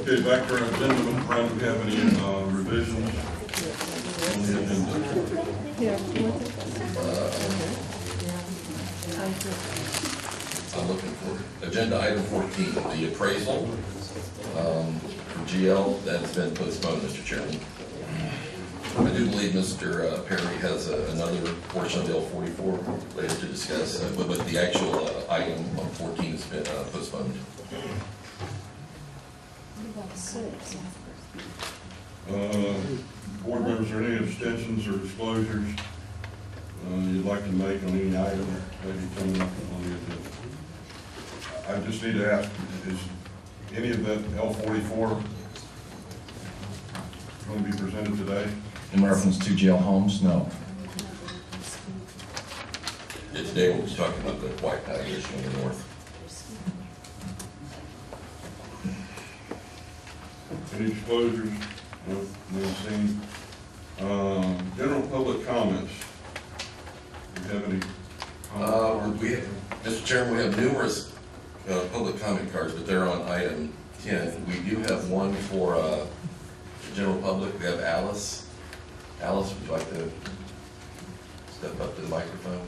Okay, back to our agenda, Mr. Brown, do we have any revisions on the agenda? I'm looking for agenda item 14, the appraisal for GL that has been postponed, Mr. Chairman. I do believe Mr. Perry has another portion of L44 later to discuss, but the actual item on 14 has been postponed. Board members, are there any abstentions or disclosures you'd like to make on any item maybe coming up on the agenda? I just need to ask, is any of that L44 going to be presented today? In reference to GL Homes, no. Yeah, today we'll be talking about the white addition in the north. Any disclosures? No, none seen. General public comments. Do you have any comments? Mr. Chairman, we have numerous public comment cards, but they're on item 10. We do have one for the general public. We have Alice. Alice, would you like to step up to the microphone?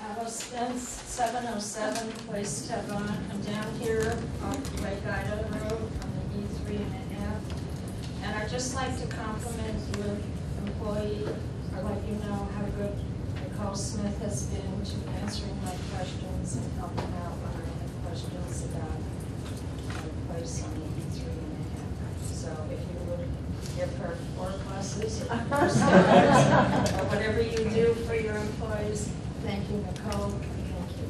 Alice Spence, 707 West Tavon. I'm down here on Lake Ida Road on the E3.5. And I'd just like to compliment your employee, or let you know how good Nicole Smith has been to answering my questions and helping out when I had questions about my place on the E3.5. So if you would give her 4 pluses or whatever you do for your employees. Thank you, Nicole. Thank you.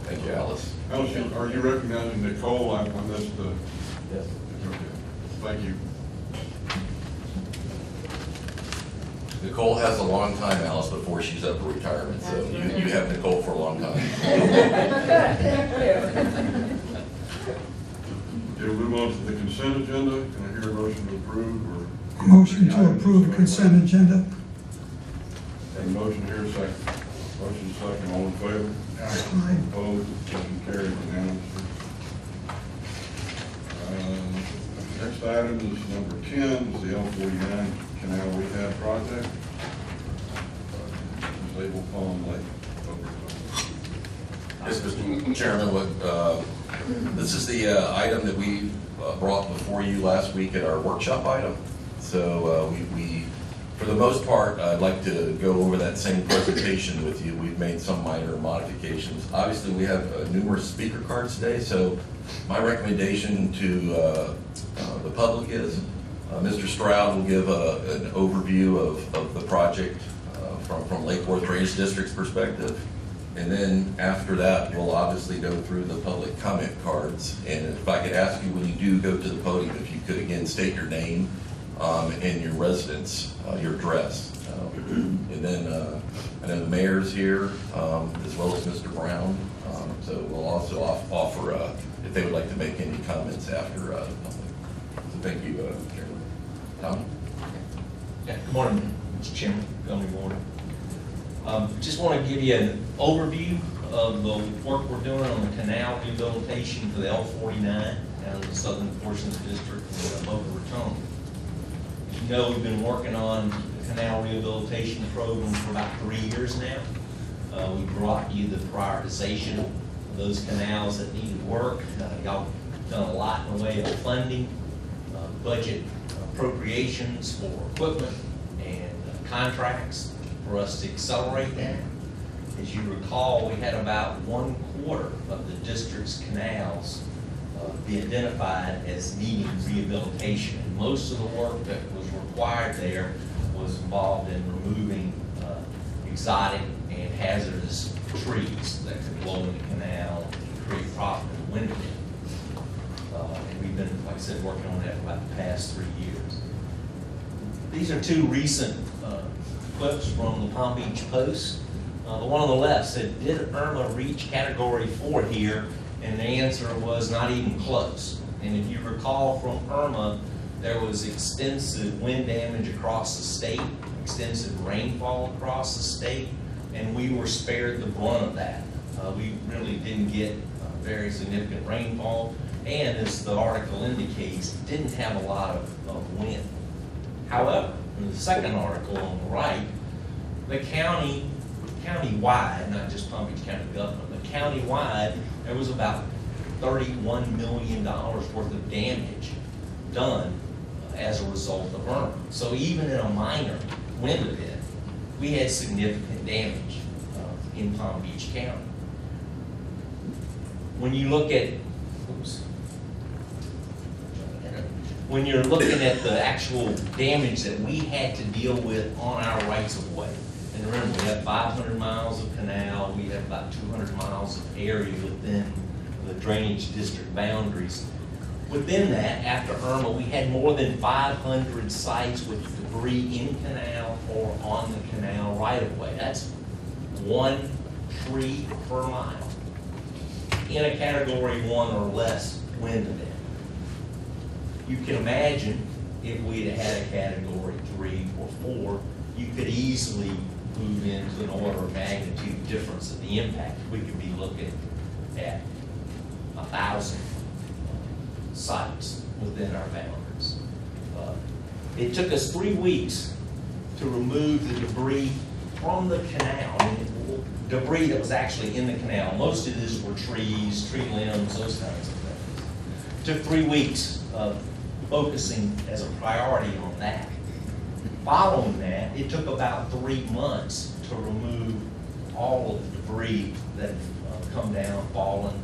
Thank you, Alice. Alice, are you recognizing Nicole? I missed the... Yes. Okay. Thank you. Nicole has a long time, Alice, before she's up for retirement, so you have Nicole for a long time. Okay, we'll move on to the consent agenda. Can I hear a motion to approve? Or Motion to approve consent agenda. Got a motion here, second. Motion second, all in favor? Aye. Opposed? Motion carried unanimously. Next item is number 10, is the L49 Canal Rehab Project. Label Pond Lake. Yes, Mr. Chairman, this is the item that we brought before you last week at our workshop item. So we, for the most part, I'd like to go over that same presentation with you. We've made some minor modifications. Obviously, we have numerous speaker cards today, so my recommendation to the public is Mr. Stroud will give an overview of the project from Lake Worth Drainage District's perspective. And then after that, we'll obviously go through the public comment cards. And if I could ask you, when you do go to the podium, if you could again state your name and your residence, your address. And then I know the mayor's here, as well as Mr. Brown. So we'll also offer if they would like to make any comments after the public. So thank you, Chairman. Tom? Yeah, good morning, Mr. Chairman, governing board. Just want to give you an overview of the work we're doing on the canal rehabilitation for the L49 down in the southern portion of the district in Boca Raton. As you know, we've been working on the canal rehabilitation program for about 3 years now. We brought you the prioritization of those canals that needed work. Y'all done a lot in the way of funding, budget appropriations for equipment and contracts for us to accelerate that. As you recall, we had about 1/4 of the district's canals be identified as needing rehabilitation. And most of the work that was required there was involved in removing exotic and hazardous trees that could blow in the canal and create problem in the winter. And we've been, like I said, working on that for about the past 3 years. These are 2 recent clips from the Palm Beach Post. The one on the left said, did Irma reach Category 4 here? And the answer was not even close. And if you recall from Irma, there was extensive wind damage across the state, extensive rainfall across the state, and we were spared the brunt of that. We really didn't get very significant rainfall, and as the article indicates, didn't have a lot of wind. However, in the second article on the right, the county-wide, not just Palm Beach County government, but county-wide, there was about $31 million worth of damage done as a result of Irma. So even in a minor wind event, we had significant damage in Palm Beach County. When you look at, when you're looking at the actual damage that we had to deal with on our rights of way, and remember, we have 500 miles of canal, we have about 200 miles of area within the drainage district boundaries. Within that, after Irma, we had more than 500 sites with debris in canal or on the canal right of way. That's 1 tree per mile in a category 1 or less wind event. You can imagine if we'd had a category 3 or 4, you could easily move into an order of magnitude difference of the impact. We could be looking at 1,000 sites within our boundaries. It took us 3 weeks to remove the debris from the canal. I mean, debris that was actually in the canal. Most of these were trees, tree limbs, those kinds of things. Took 3 weeks of focusing as a priority on that. Following that, it took about 3 months to remove all of the debris that had come down, fallen,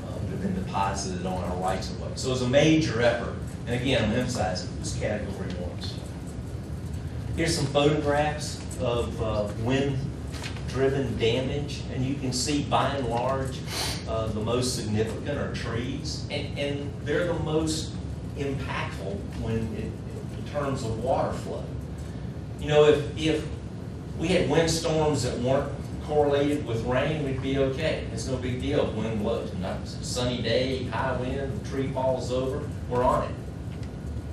that have been deposited on our rights of way. So it was a major effort. And again, I'm emphasizing it was category 1. Here's some photographs of wind-driven damage, and you can see by and large the most significant are trees, and they're the most impactful in terms of water flow. You know, if we had windstorms that weren't correlated with rain, we'd be okay. It's no big deal if wind blows. Not a sunny day, high wind, the tree falls over, we're on it.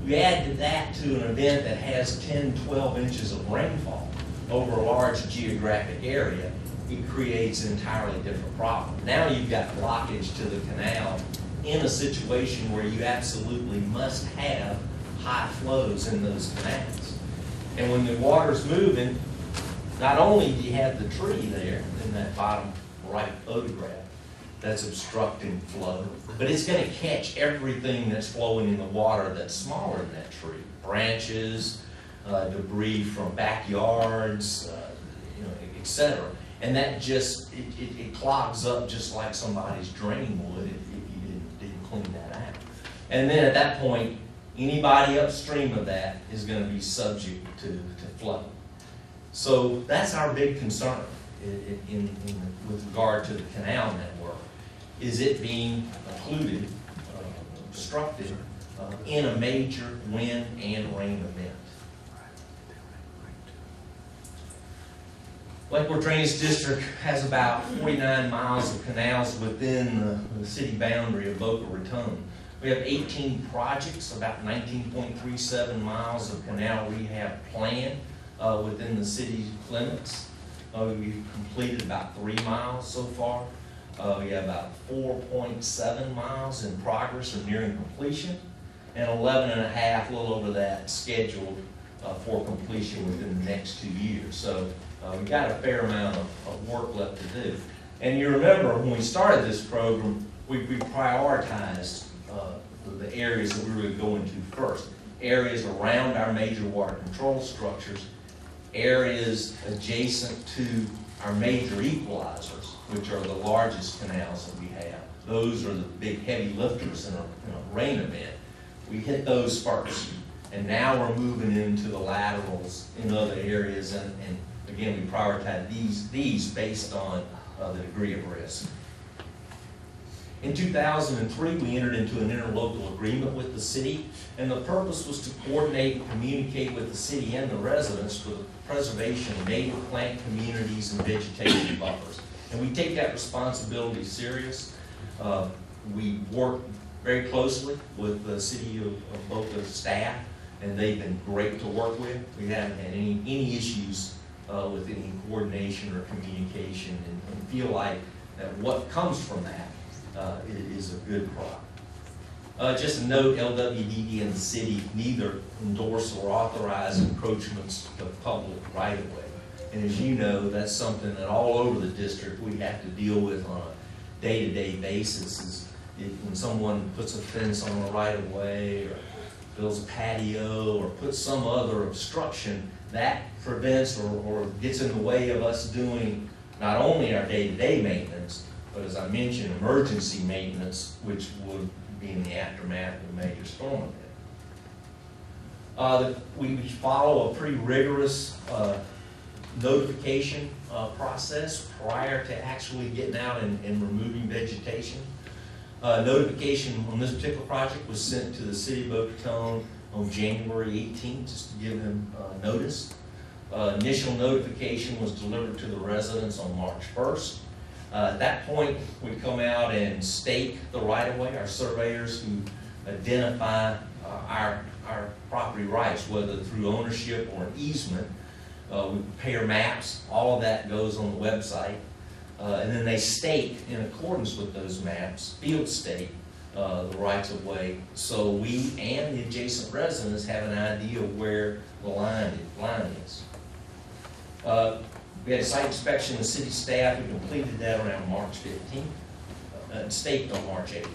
You add that to an event that has 10, 12 inches of rainfall over a large geographic area, it creates an entirely different problem. Now you've got blockage to the canal in a situation where you absolutely must have high flows in those canals. And when the water's moving, not only do you have the tree there in that bottom right photograph that's obstructing flow, but it's going to catch everything that's flowing in the water that's smaller than that tree. Branches, debris from backyards, etc. And that just, it clogs up just like somebody's drain would if you didn't clean that out. And then at that point, anybody upstream of that is going to be subject to flooding. So that's our big concern with regard to the canal network, is it being occluded, obstructed in a major wind and rain event. Lakewood Drainage District has about 49 miles of canals within the city boundary of Boca Raton. We have 18 projects, about 19.37 miles of canal rehab planned within the city limits. We've completed about 3 miles so far. We have about 4.7 miles in progress or nearing completion, and 11.5, a little over that, scheduled for completion within the next 2 years. So we've got a fair amount of work left to do. And you remember when we started this program, we prioritized the areas that we were going to go into first. Areas around our major water control structures, areas adjacent to our major equalizers, which are the largest canals that we have. Those are the big heavy lifters in a rain event. We hit those first. And now we're moving into the laterals in other areas, and again, we prioritize these based on the degree of risk. In 2003, we entered into an interlocal agreement with the city, and the purpose was to coordinate and communicate with the city and the residents for the preservation of native plant communities and vegetation buffers. And we take that responsibility serious. We work very closely with the city of Boca staff, and they've been great to work with. We haven't had any issues with any coordination or communication, and feel like that what comes from that is a good product. Just a note, LWDD and the city neither endorse or authorize encroachments of public right-of-way. And as you know, that's something that all over the district we have to deal with on a day-to-day basis. Is when someone puts a fence on a right-of-way or builds a patio or puts some other obstruction, that prevents or gets in the way of us doing not only our day-to-day maintenance, but as I mentioned, emergency maintenance, which would be in the aftermath of a major storm event. We follow a pretty rigorous notification process prior to actually getting out and removing vegetation. Notification on this particular project was sent to the city of Boca Raton on January 18th, just to give them notice. Initial notification was delivered to the residents on March 1st. At that point, we come out and stake the right-of-way, our surveyors who identify our property rights, whether through ownership or an easement. We prepare maps, all of that goes on the website. And then they stake, in accordance with those maps, field stake the rights of way, so we and the adjacent residents have an idea of where the line is. We had a site inspection, the city staff, we completed that around March 15th, and staked on March 8th.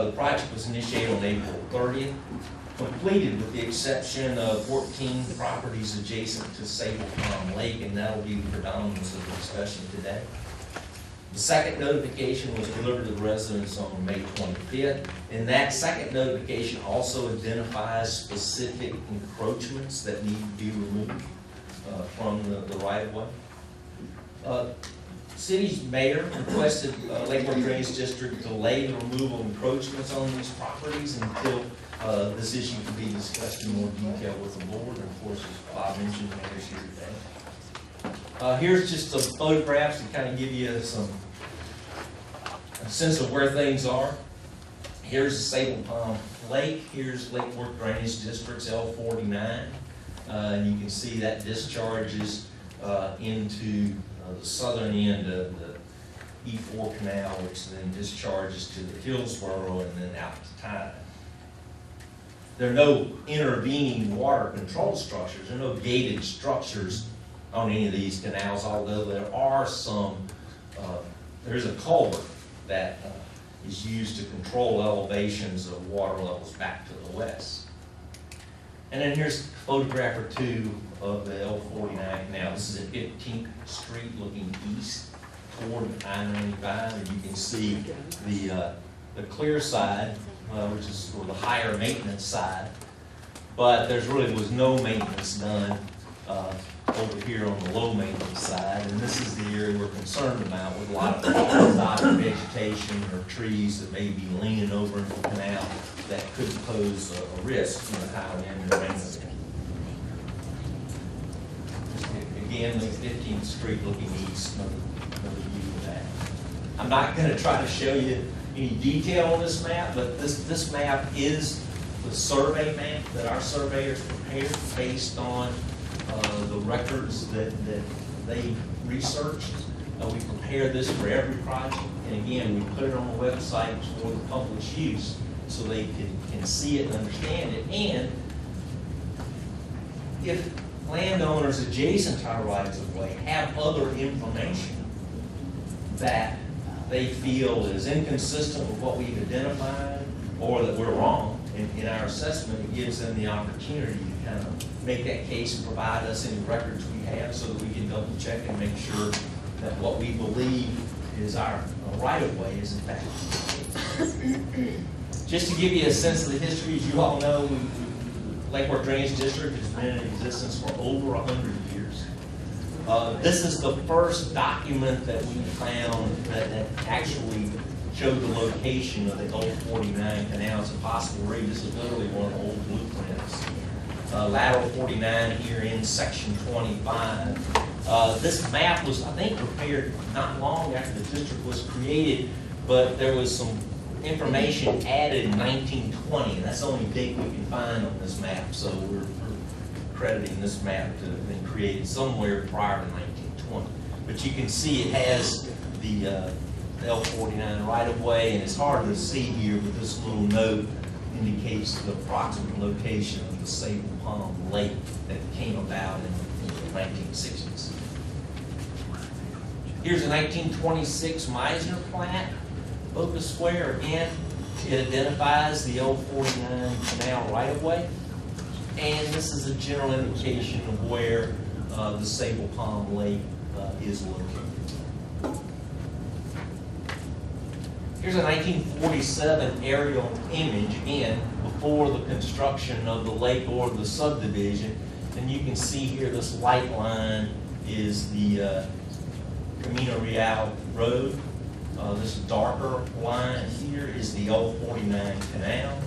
The project was initiated on April 30th, completed with the exception of 14 properties adjacent to Sable Palm Lake, and that will be the predominance of the discussion today. The second notification was delivered to the residents on May 25th, and that second notification also identifies specific encroachments that need to be removed from the right-of-way. City's mayor requested Lake Worth Drainage District delay the removal of encroachments on these properties until this issue can be discussed in more detail with the board. And of course, as Bob mentioned, the mayor's here today. Here's just some photographs to kind of give you a sense of where things are. Here's the Sable Palm Lake. Here's Lake Worth Drainage District's L49. And you can see that discharges into the southern end of the E4 canal, which then discharges to the Hillsborough and then out to Tide. There are no intervening water control structures. There are no gated structures on any of these canals, although there are some, there is a culvert that is used to control elevations of water levels back to the west. And then here's a photograph or two of the L49 canal. This is at 15th Street looking east toward I-95, and you can see the clear side, which is sort of the higher maintenance side, but there's really was no maintenance done over here on the low maintenance side, and this is the area we're concerned about with a lot of vegetation or trees that may be leaning over into the canal that could pose a risk in the high wind and rain event. Again, the 15th Street looking east, another view of that. I'm not going to try to show you any detail on this map, but this map is the survey map that our surveyors prepared based on the records that they researched. We prepared this for every project, and again, we put it on the website for the public's use so they can see it and understand it. And if landowners adjacent to our rights of way have other information that they feel is inconsistent with what we've identified or that we're wrong in our assessment, it gives them the opportunity to kind of make that case and provide us any records we have so that we can double check and make sure that what we believe is our right of way is in fact the case. Just to give you a sense of the history, as you all know, Lake Worth Drainage District has been in existence for over 100 years. This is the first document that we found that actually showed the location of the old 49 canal. It's impossible to read. This is literally one of the old blueprints. Lateral 49 here in section 25. This map was, I think, prepared not long after the district was created, but there was some information added in 1920, and that's the only date we can find on this map. So we're crediting this map to have been created somewhere prior to 1920. But you can see it has the the L49 right of way, and it's hard to see here, but this little note indicates the approximate location of the Sable Palm Lake that came about in the 1960s. Here's a 1926 Meisner plat, Locust Square. Again, it identifies the L49 canal right of way, and this is a general indication of where the Sable Palm Lake is located. Here's a 1947 aerial image, again, before the construction of the lake or the subdivision. And you can see here this light line is the Camino Real Road. This darker line here is the L49 Canal.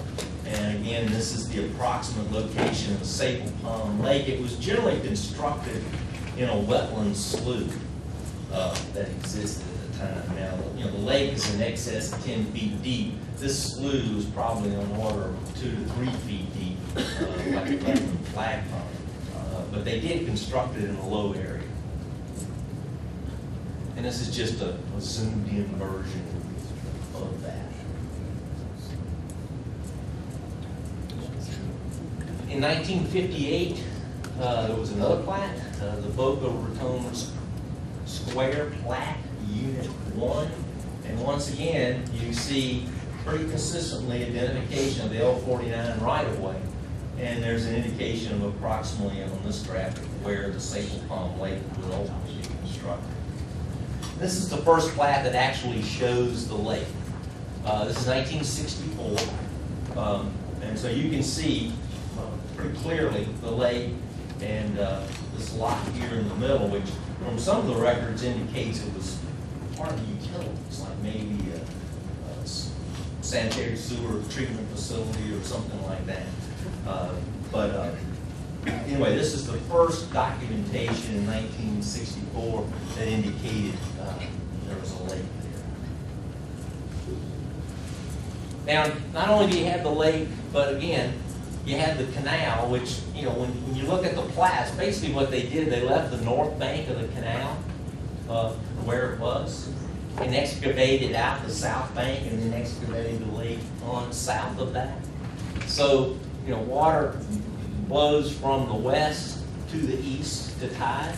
And again, this is the approximate location of the Sable Palm Lake. It was generally constructed in a wetland slough that existed at the time. Now, you know, the lake is in excess of 10 feet deep. This slough is probably on the order of 2 to 3 feet deep, like a wetland flag pond. But they did construct it in a low area. And this is just a zoomed in version of that. In 1958, there was another plat, the Boca Raton Square Plat, Unit 1. And once again, you see pretty consistently identification of the L49 right-of-way. And there's an indication of approximately on this graphic where the Sable Palm Lake will ultimately be constructed. This is the first plat that actually shows the lake. This is 1964. And so you can see pretty clearly the lake and this lot here in the middle, which from some of the records indicates it was part of the utilities, like maybe a sanitary sewer treatment facility or something like that. Anyway, this is the first documentation in 1964 that indicated there was a lake there. Now, not only do you have the lake, but again, you have the canal, which, you know, when you look at the plats, basically what they did, they left the north bank of the canal where it was, and excavated out the south bank, and then excavated the lake on south of that. So, you know, water flows from the west to the east to tide,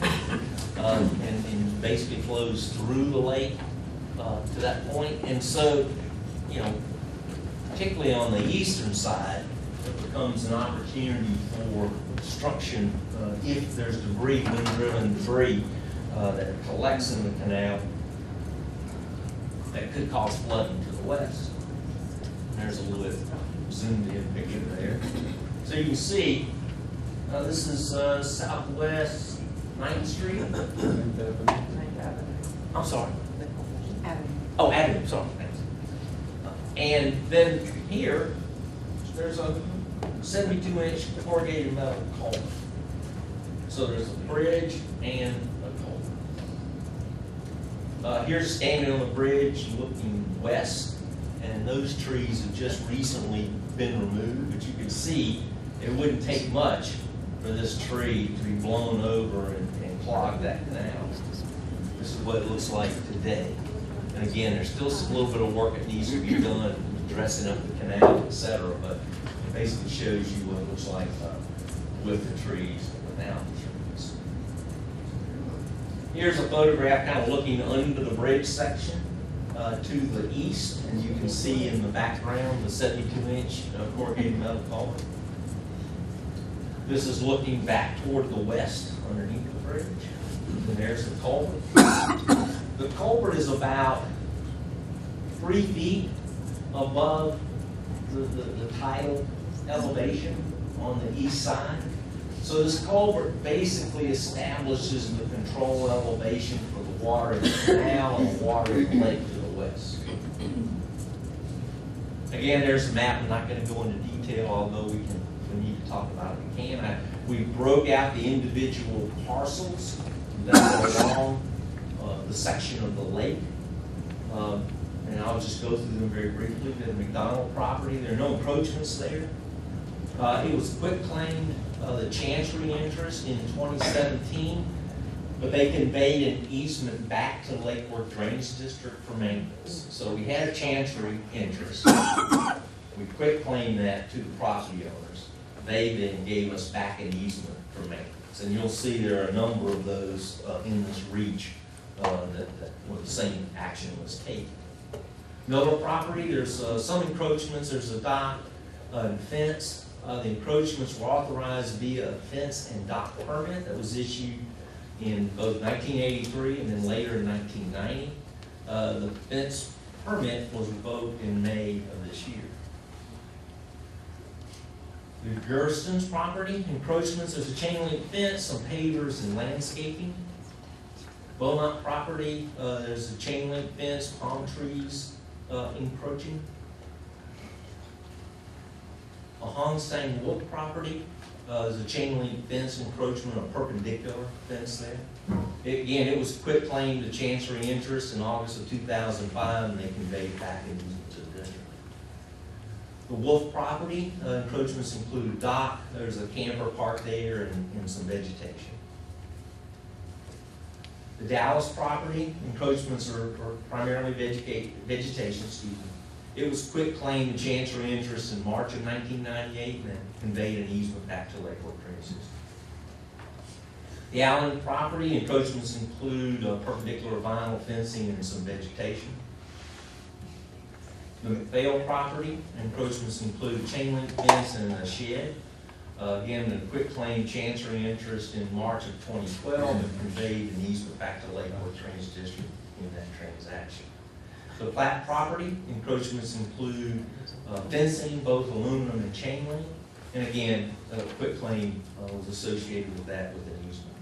and basically flows through the lake to that point. And so, you know, particularly on the eastern side, it becomes an opportunity for obstruction if there's debris, wind-driven debris that collects in the canal that could cause flooding to the west. And there's a little bit zoomed in picture there. So you can see this is southwest 9th Street. I'm sorry. Oh, Avenue, sorry. And then here, there's a 72-inch corrugated metal culvert. So there's a bridge and a culvert. Here's standing on the bridge looking west, and those trees have just recently been removed, but you can see it wouldn't take much for this tree to be blown over and clog that canal. This is what it looks like today. And again, there's still a little bit of work that needs to be done, dressing up the canal, etc. But it basically shows you what it looks like with the trees and without the trees. Here's a photograph kind of looking under the bridge section to the east, and you can see in the background the 72-inch corrugated metal culvert. This is looking back toward the west underneath the bridge. And there's the culvert. The culvert is about 3 feet above the tidal elevation on the east side. So this culvert basically establishes the control elevation for the water in the canal and the water in the lake to the west. Again, there's a map. I'm not going to go into detail, although we need to talk about it. We can. We broke out the individual parcels that are along the section of the lake. And I'll just go through them very briefly. The McDonald property, there are no encroachments there. It was quitclaimed, the Chancery interest in 2017, but they conveyed an easement back to the Lake Worth Drainage District for maintenance. So we had a chancery interest. We quit claimed that to the property owners. They then gave us back an easement for maintenance. And you'll see there are a number of those in this reach where the same action was taken. Miller property, there's some encroachments. There's a dock and fence. The encroachments were authorized via a fence and dock permit that was issued in both 1983 and then later in 1990. The fence permit was revoked in May of this year. The Gersten's property, encroachments, there's a chain link fence, some pavers and landscaping. Beaumont property, there's a chain link fence, palm trees encroaching. A Hongstang Wolf property, there's a chain link fence encroachment, a perpendicular fence there. Again, it was quit claim to chancery interest in August of 2005, and they conveyed back into the district. The Wolf property, encroachments include a dock, there's a camper park there, and some vegetation. The Dallas property, encroachments are primarily vegetation, excuse me. It was quit claim to chancery interest in March of 1998 and then conveyed an easement back to Lake Fork Drainage System. The Allen property, encroachments include perpendicular vinyl fencing and some vegetation. The McPhail property, encroachments include chain link fence and a shed. Again, the quit claim chancery interest in March of 2012 and conveyed an easement back to Lake Fork Drainage District in that transaction. The Platte property, encroachments include fencing, both aluminum and chain link. And again, a quit claim was associated with that with an easement.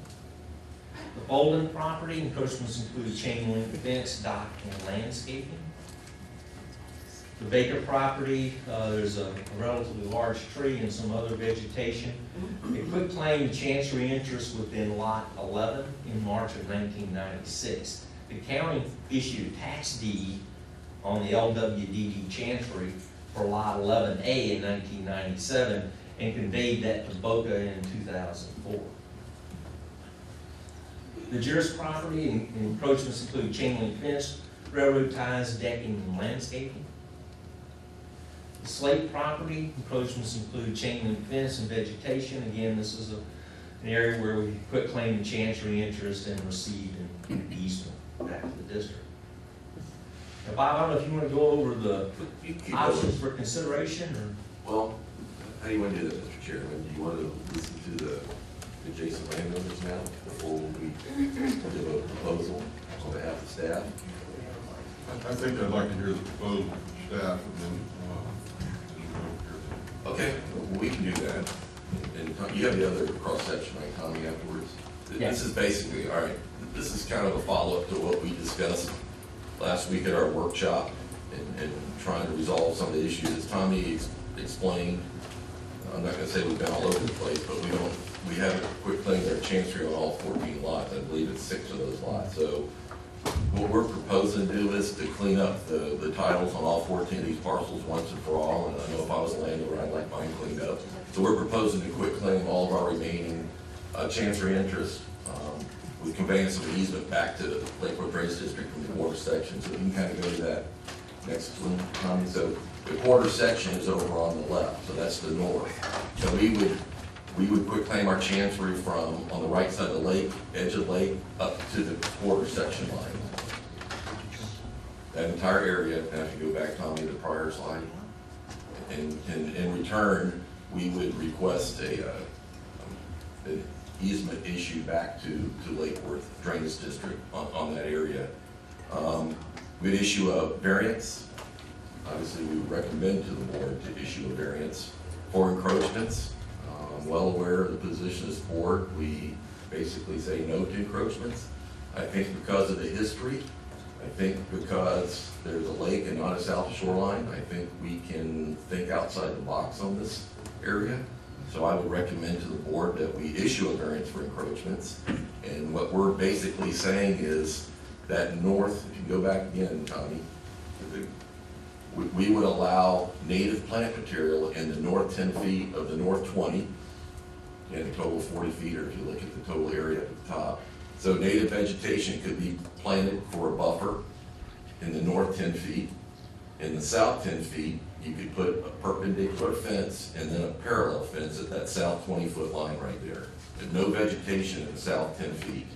The Bolden property, encroachments include chain link fence, dock, and landscaping. The Baker property, there's a relatively large tree and some other vegetation. It quit claim to chancery interest within lot 11 in March of 1996. The county issued a tax deed on the LWDD chancery for lot 11A in 1997 and conveyed that to Boca in 2004. The Juris property encroachments include chain link fence, railroad ties, decking, and landscaping. The Slate property, encroachments include chain link fence and vegetation. Again, this is an area where we quit claim to chancery interest and received an easement back to the district. Now, Bob, I don't know if you want to go over the options for consideration or. Well, how do you want to do that, Mr. Chairman? Do you want to listen to the adjacent landowners now before we give a proposal on behalf of staff? I think I'd like to hear the proposal from staff and then, Okay, well, we can do that. And you have the other cross-section, right, Tommy, afterwards? Yes. This is basically, all right, this is kind of a follow-up to what we discussed last week at our workshop and trying to resolve some of the issues. As Tommy explained, I'm not gonna say we've been all over the place, but we haven't quit claiming our chancery on all 14 lots. I believe it's 6 of those lots. So what we're proposing to do is to clean up the titles on all 14 of these parcels once and for all. And I know if I was a landowner, I'd like mine cleaned up. So we're proposing to quit claim all of our remaining chancery interest with conveyance of an easement back to the Lake Fork Drainage District from the quarter section. So you can kind of go to that next one, Tommy. So the quarter section is over on the left, so that's the north. So we would quit claim our chancery from on the right side of the lake, edge of the lake, up to the quarter section line. That entire area, now if you go back, Tommy, to the prior slide, and in return, we would request an easement issued back to Lake Worth Drainage District on that area. We'd issue a variance. Obviously, we would recommend to the board to issue a variance for encroachments. I'm well aware of the position as board. We basically say no to encroachments. I think because of the history, I think because there's a lake and not a south shoreline, I think we can think outside the box on this area. So I would recommend to the board that we issue a variance for encroachments. And what we're basically saying is that north, if you go back again, Tommy, we would allow native plant material in the north 10 feet of the north 20, and a total of 40 feet, or if you look at the total area at the top. So native vegetation could be planted for a buffer in the north 10 feet. In the south 10 feet, you could put a perpendicular fence and then a parallel fence at that south 20-foot line right there. There's no vegetation in the south 10 feet.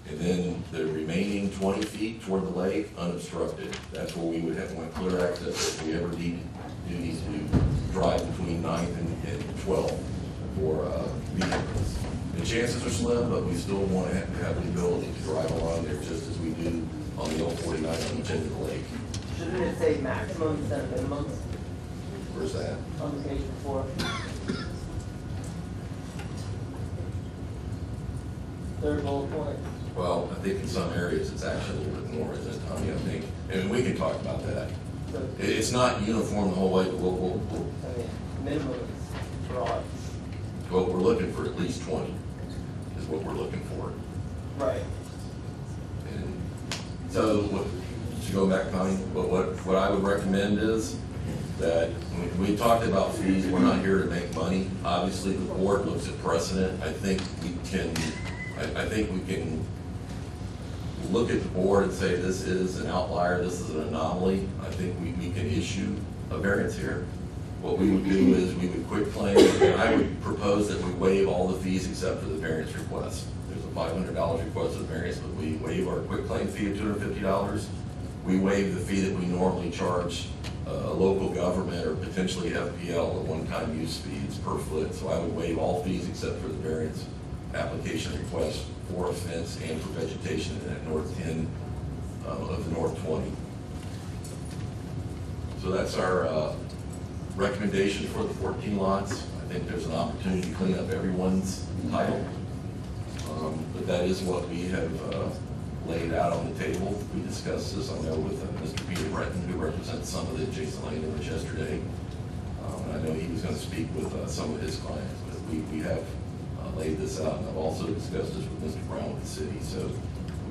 And then the remaining 20 feet toward the lake, unobstructed. That's where we would have clear access if we ever need to drive between 9th and 12th for vehicles. The chances are slim, but we still want to have the ability to drive along there just as we do on the L49 on each end of the lake. Shouldn't it say maximum instead of minimum Where's that? on page 4? Third bullet point. Well, I think in some areas it's actually a little bit more, isn't it, Tommy? I think, and we can talk about that. So, It's not uniform the whole way, but I mean, minimum is broad. we're looking for at least 20 is what we're looking for. Right. And so, to go back, Connie, what I would recommend is that we talked about fees. We're not here to make money. Obviously, the board looks at precedent. I think we can look at the board and say this is an outlier, this is an anomaly. I think we can issue a variance here. What we would do is we would quit claim, and I would propose that we waive all the fees except for the variance request. There's a $500 request of variance, but we waive our quit claim fee of $250. We waive the fee that we normally charge a local government or potentially FPL, a one-time use fees per foot. So I would waive all fees except for the variance application request for a fence and for vegetation in that north 10 of the north 20. So that's our recommendation for the 14 lots. I think there's an opportunity to clean up everyone's title. But that is what we have laid out on the table. We discussed this, I know, with Mr. Peter Breton, who represents some of the adjacent landowners yesterday. And I know he was going to speak with some of his clients, but we have laid this out, and I've also discussed this with Mr. Brown with the city. So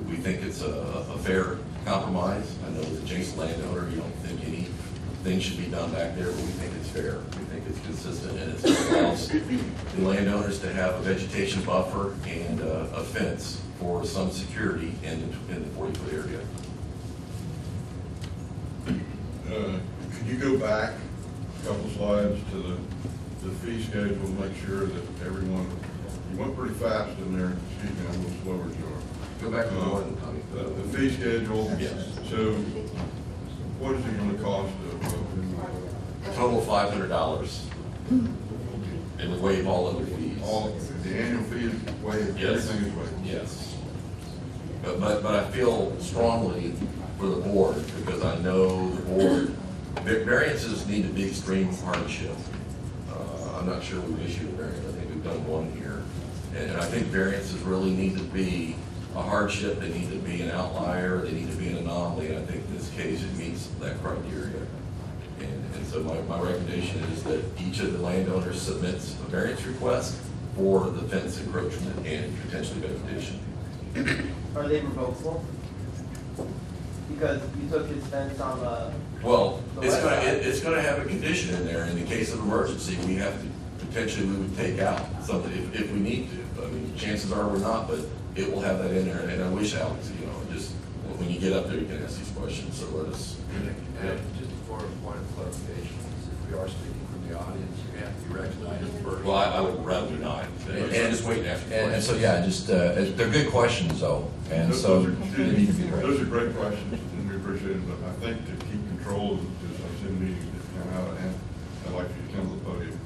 we think it's a fair compromise. I know as adjacent landowner, you don't think anything should be done back there, but we think it's fair. We think it's consistent, and it allows the landowners to have a vegetation buffer and a fence for some security in the 40-foot area. Could you go back a couple slides to the fee schedule, make sure that everyone, you went pretty fast in there, excuse me, I'm a little slower than you are. Go back to the one, Tommy. The fee schedule. Yes. So what is it gonna cost A total of $500, and we waive all other fees. all, the annual fee is waived, Yes. everything is waived? Yes. But I feel strongly for the board, because I know the board, variances need to be extreme hardship. I'm not sure we've issued a variance, I think we've done one here. And I think variances really need to be a hardship, they need to be an outlier, they need to be an anomaly, and I think in this case it meets that criteria. And so my recommendation is that each of the landowners submits a variance request for the fence encroachment and potentially vegetation. Are they revocable? Because you took his fence on the, Well, The it's west gonna, side. it's gonna have a condition in there, in the case of emergency, we have to, potentially we would take out something if we need to. I mean, chances are we're not, but it will have that in there, and I wish, Alex, you know, just, when you get up there, you can ask these questions, so let us. Just for a point of clarification, if we are speaking from the audience, you have to be recognized first. Well, I would rather not, and just wait and ask the And so, questions. yeah, just, they're good questions though, and so they need to be Those raised. are great questions, and we appreciate it, but I think to keep control, because I've seen meetings that come out of hand, I'd like you to come to the podium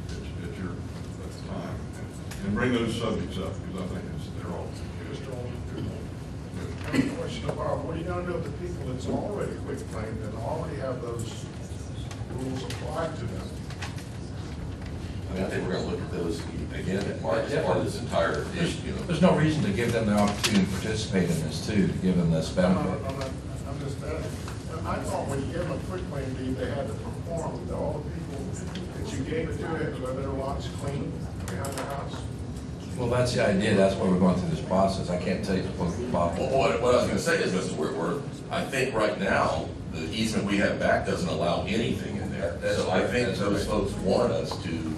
at your time, and bring those subjects up, because I think they're all good. I have a question about, what are you gonna do with the people that's already quit claim that already have those rules applied to them? I mean, I think we're gonna look at those again, as part of this entire issue, you know. There's no reason to give them the opportunity to participate in this too, to give them this benefit. I'm just asking. I thought when you gave them a quit claim deed, they had to perform to all the people that you gave it to, whether their lots clean behind the house. Well, that's the idea, that's why we're going through this process. I can't tell you what Well, what I was gonna say is, Mr. Whitworth, I think right now, the easement we have back doesn't allow anything in there. So I think those folks want us to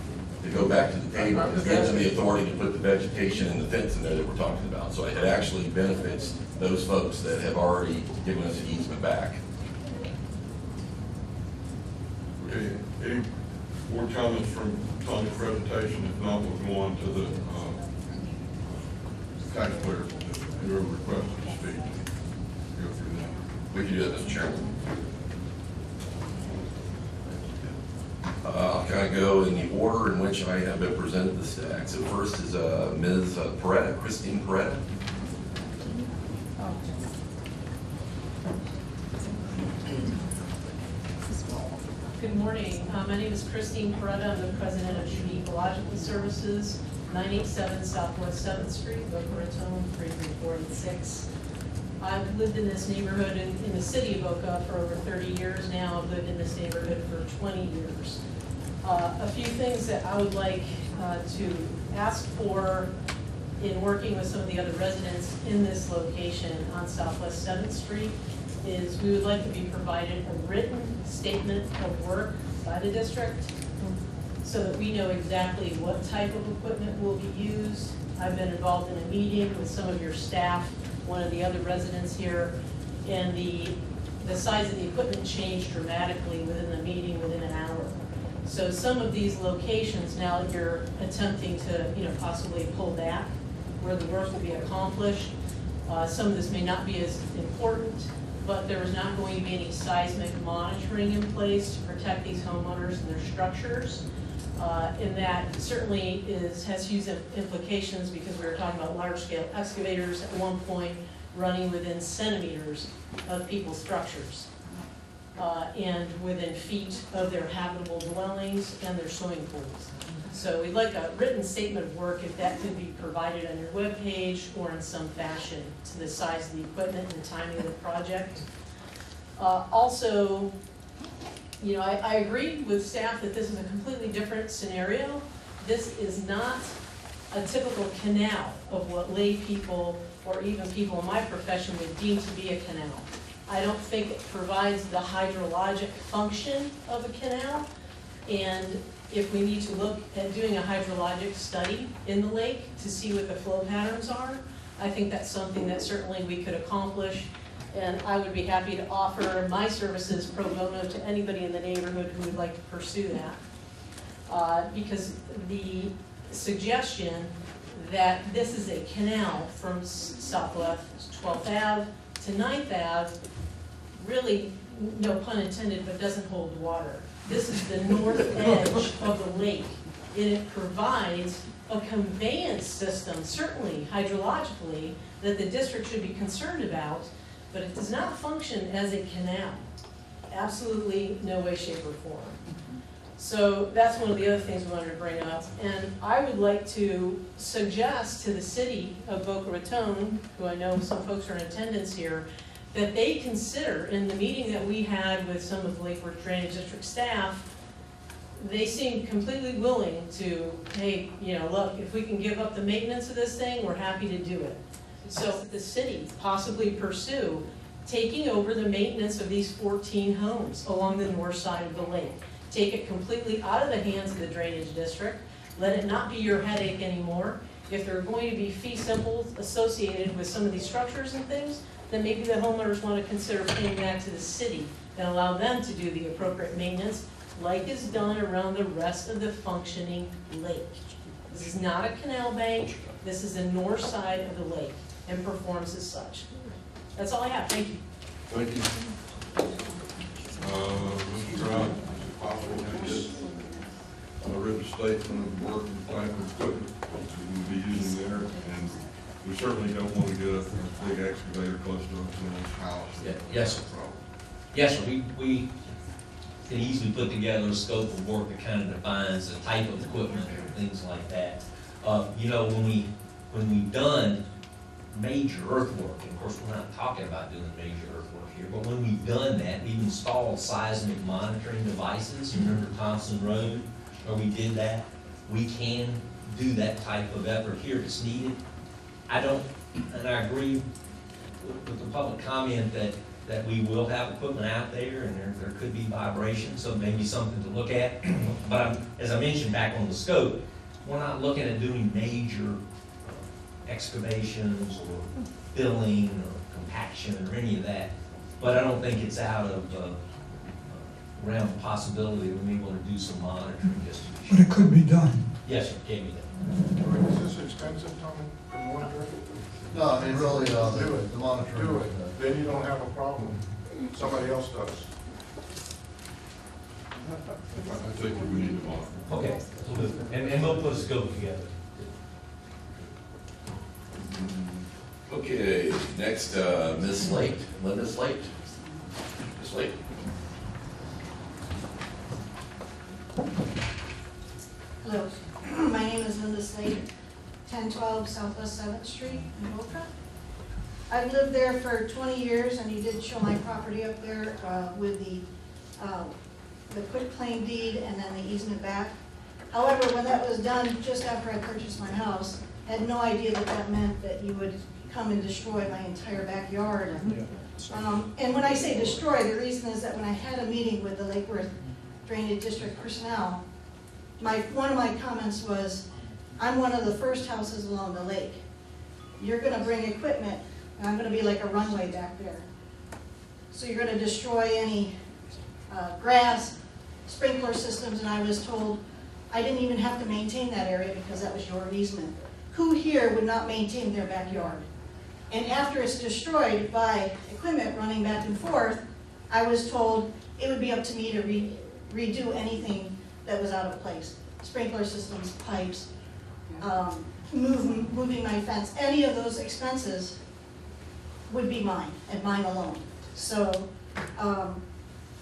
go back to the table and give them the authority to put the vegetation and the fence in there that we're talking about. So it actually benefits those folks that have already given us an easement back. Okay, any more comments from Tony's presentation? If not, we'll go on to the taxpayer, whoever requested to speak. Go through that. We can do that, Mr. Chairman. I'll kind of go in the order in which I have been presented the stack. So first is Ms. Peretta, Christine Peretta. Good morning. My name is Christine Peretta. I'm the president of Tree Ecological Services, 987 Southwest 7th Street, Boca Raton, 33486. I've lived in this neighborhood in the city of Boca for over 30 years now. I've lived in this neighborhood for 20 years. A few things that I would like to ask for in working with some of the other residents in this location on Southwest 7th Street is we would like to be provided a written statement of work by the district so that we know exactly what type of equipment will be used. I've been involved in a meeting with some of your staff, one of the other residents here, and the size of the equipment changed dramatically within the meeting, within an hour. So some of these locations now that you're attempting to, possibly pull back where the work will be accomplished. Some of this may not be as important, but there is not going to be any seismic monitoring in place to protect these homeowners and their structures. And that certainly has huge implications because we were talking about large-scale excavators at one point running within centimeters of people's structures and within feet of their habitable dwellings and their swimming pools. So we'd like a written statement of work if that could be provided on your webpage or in some fashion to the size of the equipment and the timing of the project. Also, I agree with staff that this is a completely different scenario. This is not a typical canal of what lay people or even people in my profession would deem to be a canal. I don't think it provides the hydrologic function of a canal, and if we need to look at doing a hydrologic study in the lake to see what the flow patterns are, I think that's something that certainly we could accomplish, and I would be happy to offer my services pro bono to anybody in the neighborhood who would like to pursue that. Because the suggestion that this is a canal from Southwest 12th Ave to 9th Ave really, no pun intended, but doesn't hold water. This is the north edge of the lake, and it provides a conveyance system, certainly hydrologically, that the district should be concerned about, but it does not function as a canal. Absolutely no way, shape, or form. So that's one of the other things we wanted to bring up. And I would like to suggest to the city of Boca Raton, who I know some folks are in attendance here, that they consider, in the meeting that we had with some of the Lake Worth Drainage District staff, they seemed completely willing to, hey, look, if we can give up the maintenance of this thing, we're happy to do it. So the city possibly pursue taking over the maintenance of these 14 homes along the north side of the lake. Take it completely out of the hands of the drainage district. Let it not be your headache anymore. If there are going to be fee simples associated with some of these structures and things, then maybe the homeowners want to consider paying that to the city and allow them to do the appropriate maintenance like is done around the rest of the functioning lake. This is not a canal bank. This is the north side of the lake and performs as such. That's all I have. Thank you. Thank you. Mr. Brown, is it possible to get a written statement of work and type of equipment we will be using there? And we certainly don't want to get a big excavator close to someone's house. Yeah, yes, sir. Yes, sir. We can easily put together a scope of work that kind of defines the type of equipment and things like that. When we've done major earthwork, and of course we're not talking about doing major earthwork here, but when we've done that, we've installed seismic monitoring devices. Remember Thompson Road, where we did that? We can do that type of effort here if it's needed. And I agree with the public comment that that we will have equipment out there, and there could be vibrations, so maybe something to look at. But as I mentioned back on the scope, we're not looking at doing major excavations or filling or compaction or any of that. But I don't think it's out of realm of possibility that we may want to do some monitoring just to be But sure. it could be done. Yes, sir, can be done. Is this expensive, Tony, to monitor? No, I mean, really, Do the it. monitoring. Do it, then you don't have a problem. Somebody else does. I think that we need to monitor. Okay, and we'll put a scope together. Okay, next, Ms. Slate, Linda Slate. Ms. Slate. Hello, my name is Linda Slade, 1012 Southwest 7th Street in Boca. I've lived there for 20 years, and you did show my property up there with the quitclaim deed and then the easement back. However, when that was done, just after I purchased my house, I had no idea that that meant that you would come and destroy my entire backyard. And when I say destroy, the reason is that when I had a meeting with the Lake Worth Drainage District personnel, one of my comments was, I'm one of the first houses along the lake. You're gonna bring equipment, and I'm gonna be like a runway back there. So you're gonna destroy any grass, sprinkler systems, and I was told I didn't even have to maintain that area because that was your easement. Who here would not maintain their backyard? And after it's destroyed by equipment running back and forth, I was told it would be up to me to redo anything that was out of place. Sprinkler systems, pipes, moving my fence, any of those expenses would be mine, and mine alone. So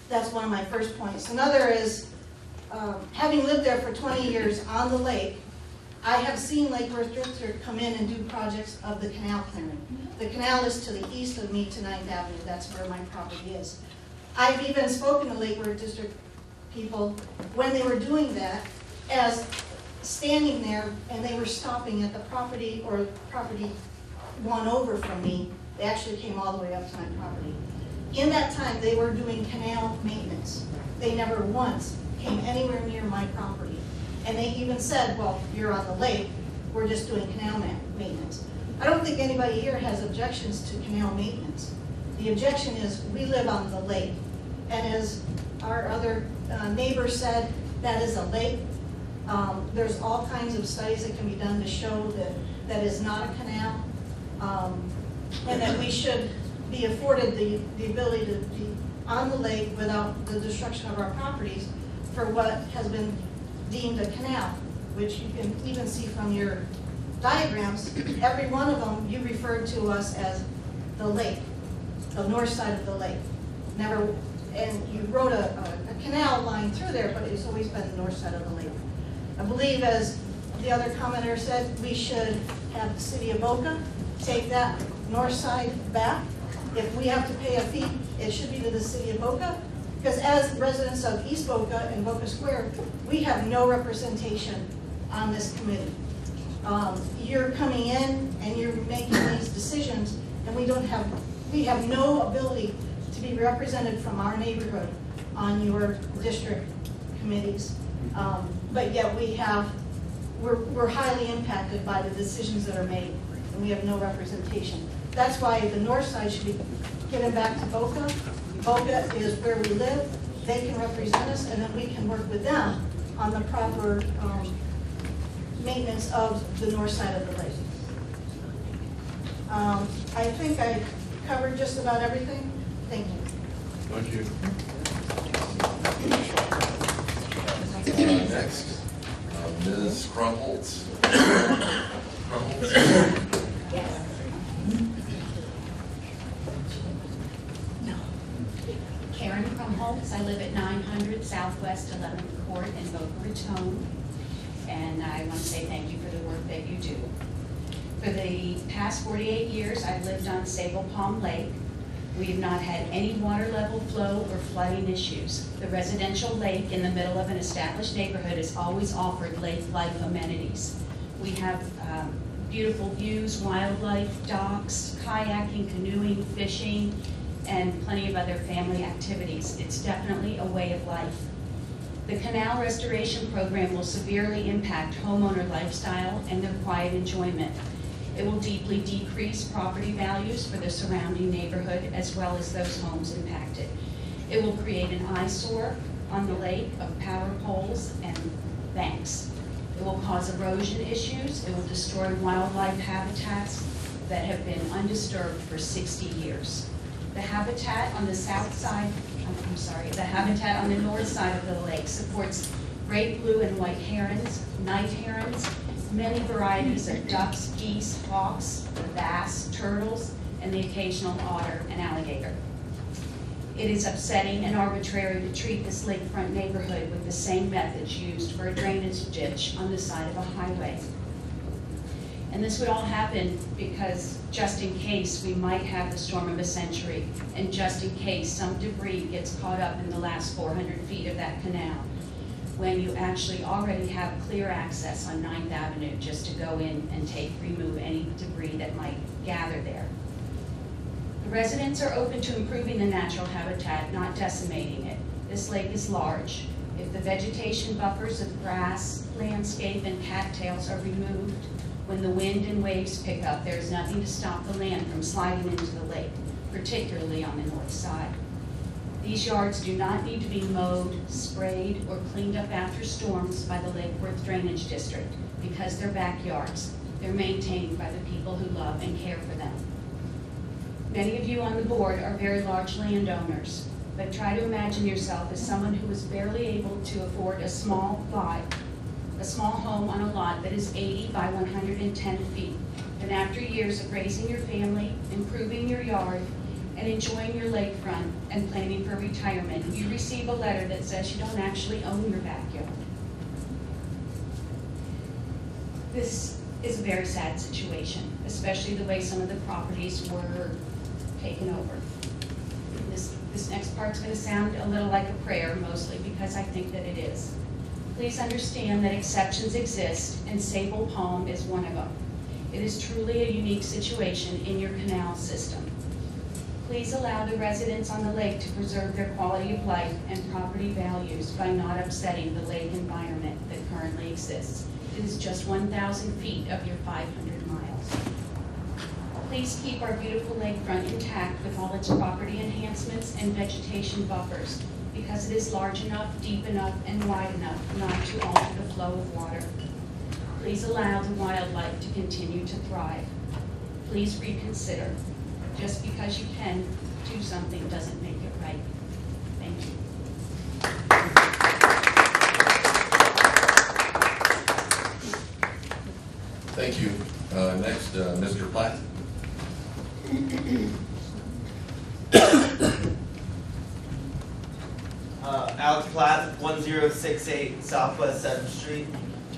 that's one of my first points. Another is, having lived there for 20 years on the lake, I have seen Lake Worth District come in and do projects of the canal clearing. The canal is to the east of me to 9th Avenue, that's where my property is. I've even spoken to Lake Worth District people when they were doing that, as standing there and they were stopping at the property or property one over from me. They actually came all the way up to my property. In that time, they were doing canal maintenance. They never once came anywhere near my property. And they even said, well, you're on the lake, we're just doing canal maintenance. I don't think anybody here has objections to canal maintenance. The objection is we live on the lake. And as our other neighbor said, that is a lake. There's all kinds of studies that can be done to show that that is not a canal. And that we should be afforded the ability to be on the lake without the destruction of our properties for what has been deemed a canal, which you can even see from your diagrams. Every one of them, you referred to us as the lake, the north side of the lake. Never, and you wrote a canal line through there, but it's always been the north side of the lake. I believe, as the other commenter said, we should have the city of Boca take that north side back. If we have to pay a fee, it should be to the city of Boca, because as residents of East Boca and Boca Square, we have no representation on this committee. You're coming in and you're making these decisions, and we have no ability to be represented from our neighborhood on your district committees. But yet we're highly impacted by the decisions that are made, and we have no representation. That's why the north side should be given back to Boca. Boca is where we live. They can represent us, and then we can work with them on the proper maintenance of the north side of the lake. I think I covered just about everything. Thank you. Thank you. Next, Ms. Crumholtz. Karen Crumholtz. I live at 900 Southwest 11th Court in Boca Raton, and I want to say thank you for the work that you do. For the past 48 years, I've lived on Sable Palm Lake. We have not had any water level flow or flooding issues. The residential lake in the middle of an established neighborhood has always offered lake-like amenities. We have beautiful views, wildlife, docks, kayaking, canoeing, fishing, and plenty of other family activities. It's definitely a way of life. The canal restoration program will severely impact homeowner lifestyle and their quiet enjoyment. It will deeply decrease property values for the surrounding neighborhood as well as those homes impacted. It will create an eyesore on the lake of power poles and banks. It will cause erosion issues. It will destroy wildlife habitats that have been undisturbed for 60 years. The habitat on the south side, the habitat on the north side of the lake supports great blue and white herons, night herons, many varieties of ducks, geese, hawks, bass, turtles, and the occasional otter and alligator. It is upsetting and arbitrary to treat this lakefront neighborhood with the same methods used for a drainage ditch on the side of a highway. And this would all happen because just in case we might have the storm of a century, and just in case some debris gets caught up in the last 400 feet of that canal, when you actually already have clear access on 9th Avenue just to go in and remove any debris that might gather there. The residents are open to improving the natural habitat, not decimating it. This lake is large. If the vegetation buffers of grass, landscape, and cattails are removed, when the wind and waves pick up, there is nothing to stop the land from sliding into the lake, particularly on the north side. These yards do not need to be mowed, sprayed, or cleaned up after storms by the Lake Worth Drainage District because they're backyards. They're maintained by the people who love and care for them. Many of you on the board are very large landowners, but try to imagine yourself as someone who is barely able to afford a small home on a lot that is 80 by 110 feet. And after years of raising your family, improving your yard, and enjoying your lakefront and planning for retirement, you receive a letter that says you don't actually own your backyard. This is a very sad situation, especially the way some of the properties were taken over. This next part's going to sound a little like a prayer, mostly because I think that it is. Please understand that exceptions exist, and Sable Palm is one of them. It is truly a unique situation in your canal system. Please allow the residents on the lake to preserve their quality of life and property values by not upsetting the lake environment that currently exists. It is just 1,000 feet of your 500 miles. Please keep our beautiful lakefront intact with all its property enhancements and vegetation buffers, because it is large enough, deep enough, and wide enough not to alter the flow of water. Please allow the wildlife to continue to thrive. Please reconsider. Just because you can do something doesn't make it right. Thank you. Thank you. Next, Mr. Platt. Alex Platt, 1068 Southwest 7th Street.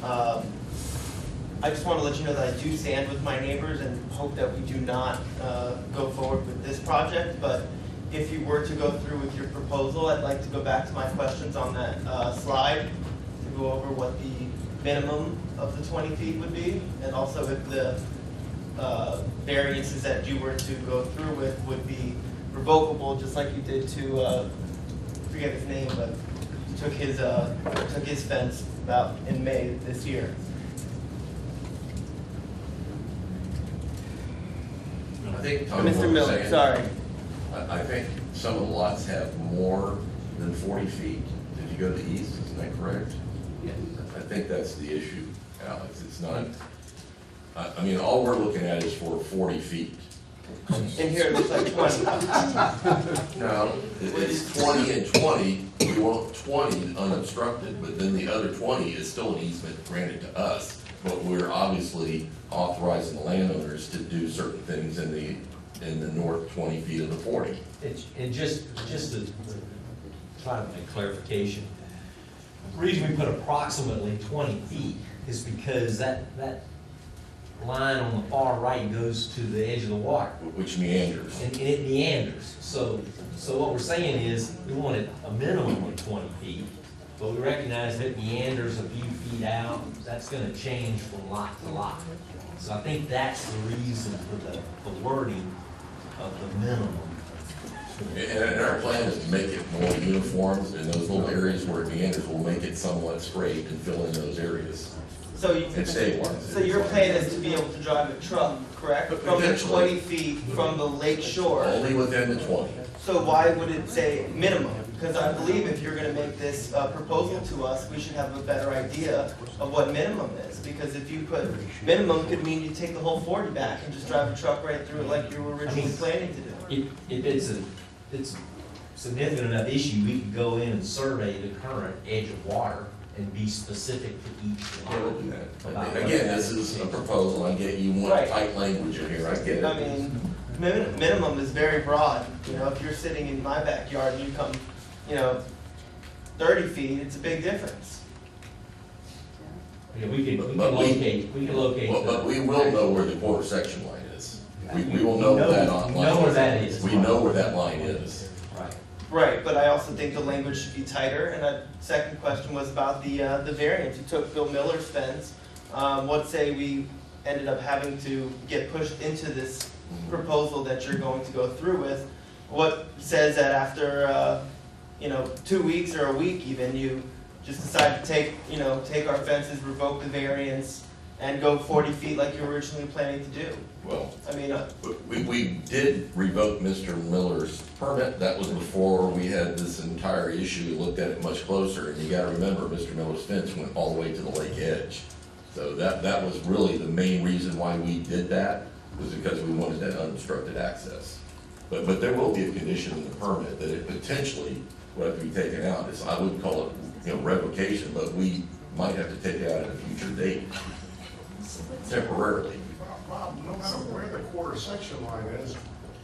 I just want to let you know that I do stand with my neighbors and hope that we do not go forward with this project. But if you were to go through with your proposal, I'd like to go back to my questions on that slide to go over what the minimum of the 20 feet would be, and also if the variances that you were to go through with would be revocable, just like you did to, forget his name, but took his fence about in May this year. I think Tony Mr. was Miller, saying- sorry. I think some of the lots have more than 40 feet. Did you go to the east? Isn't that correct? Yes. I think that's the issue, Alex. It's not, I mean, all we're looking at is for 40 feet. In here it looks like 20. No, it's 20 and 20. We want 20 unobstructed, but then the other 20 is still an easement granted to us. But we're obviously authorizing the landowners to do certain things in the north 20 feet of the 40. And just to try to make clarification, the reason we put approximately 20 feet is because that line on the far right goes to the edge of the water. Which meanders. And it meanders. So what we're saying is we wanted a minimum of 20 feet, but we recognize that it meanders a few feet out. That's going to change from lot to lot. So I think that's the reason for the wording of the minimum. And our plan is to make it more uniform, in those little areas where it meanders, we'll make it somewhat scraped and fill in those areas. So And stabilize it. So your plan is to be able to drive a truck, correct? From the Potentially. 20 feet from the lake shore. Only within the 20. So why would it say minimum? Because I believe if you're gonna make this proposal to us, we should have a better idea of what minimum is. Because if you put minimum, could mean you take the whole 40 back and just drive a truck right through it like you were originally planning to do. If it's a significant enough issue, we could go in and survey the current edge of water and be specific to each Yeah, we'll lot. do that. Again, this is a proposal, I get you want Right. tight language in here, I get I it. mean, minimum is very broad. You know, if you're sitting in my backyard and you come, 30 feet, it's a big difference. Yeah, we can But locate But the. we will know where the quarter section line is. We will know that on We line. know where that is. We know where that line is. Right. Right, but I also think the language should be tighter. And a second question was about the variance. You took Bill Miller's fence. Let's say we ended up having to get pushed into this proposal that you're going to go through with. What says that after, 2 weeks or a week even, you just decide to take our fences, revoke the variance, and go 40 feet like you were originally planning to do? Well, I mean, we did revoke Mr. Miller's permit. That was before we had this entire issue, looked at it much closer. And you gotta remember, Mr. Miller's fence went all the way to the lake edge. So that was really the main reason why we did that, was because we wanted that unobstructed access. But there will be a condition in the permit that it potentially will have to be taken out. I wouldn't call it, revocation, but we might have to take it out at a future date, temporarily. Bob, no matter where the quarter section line is,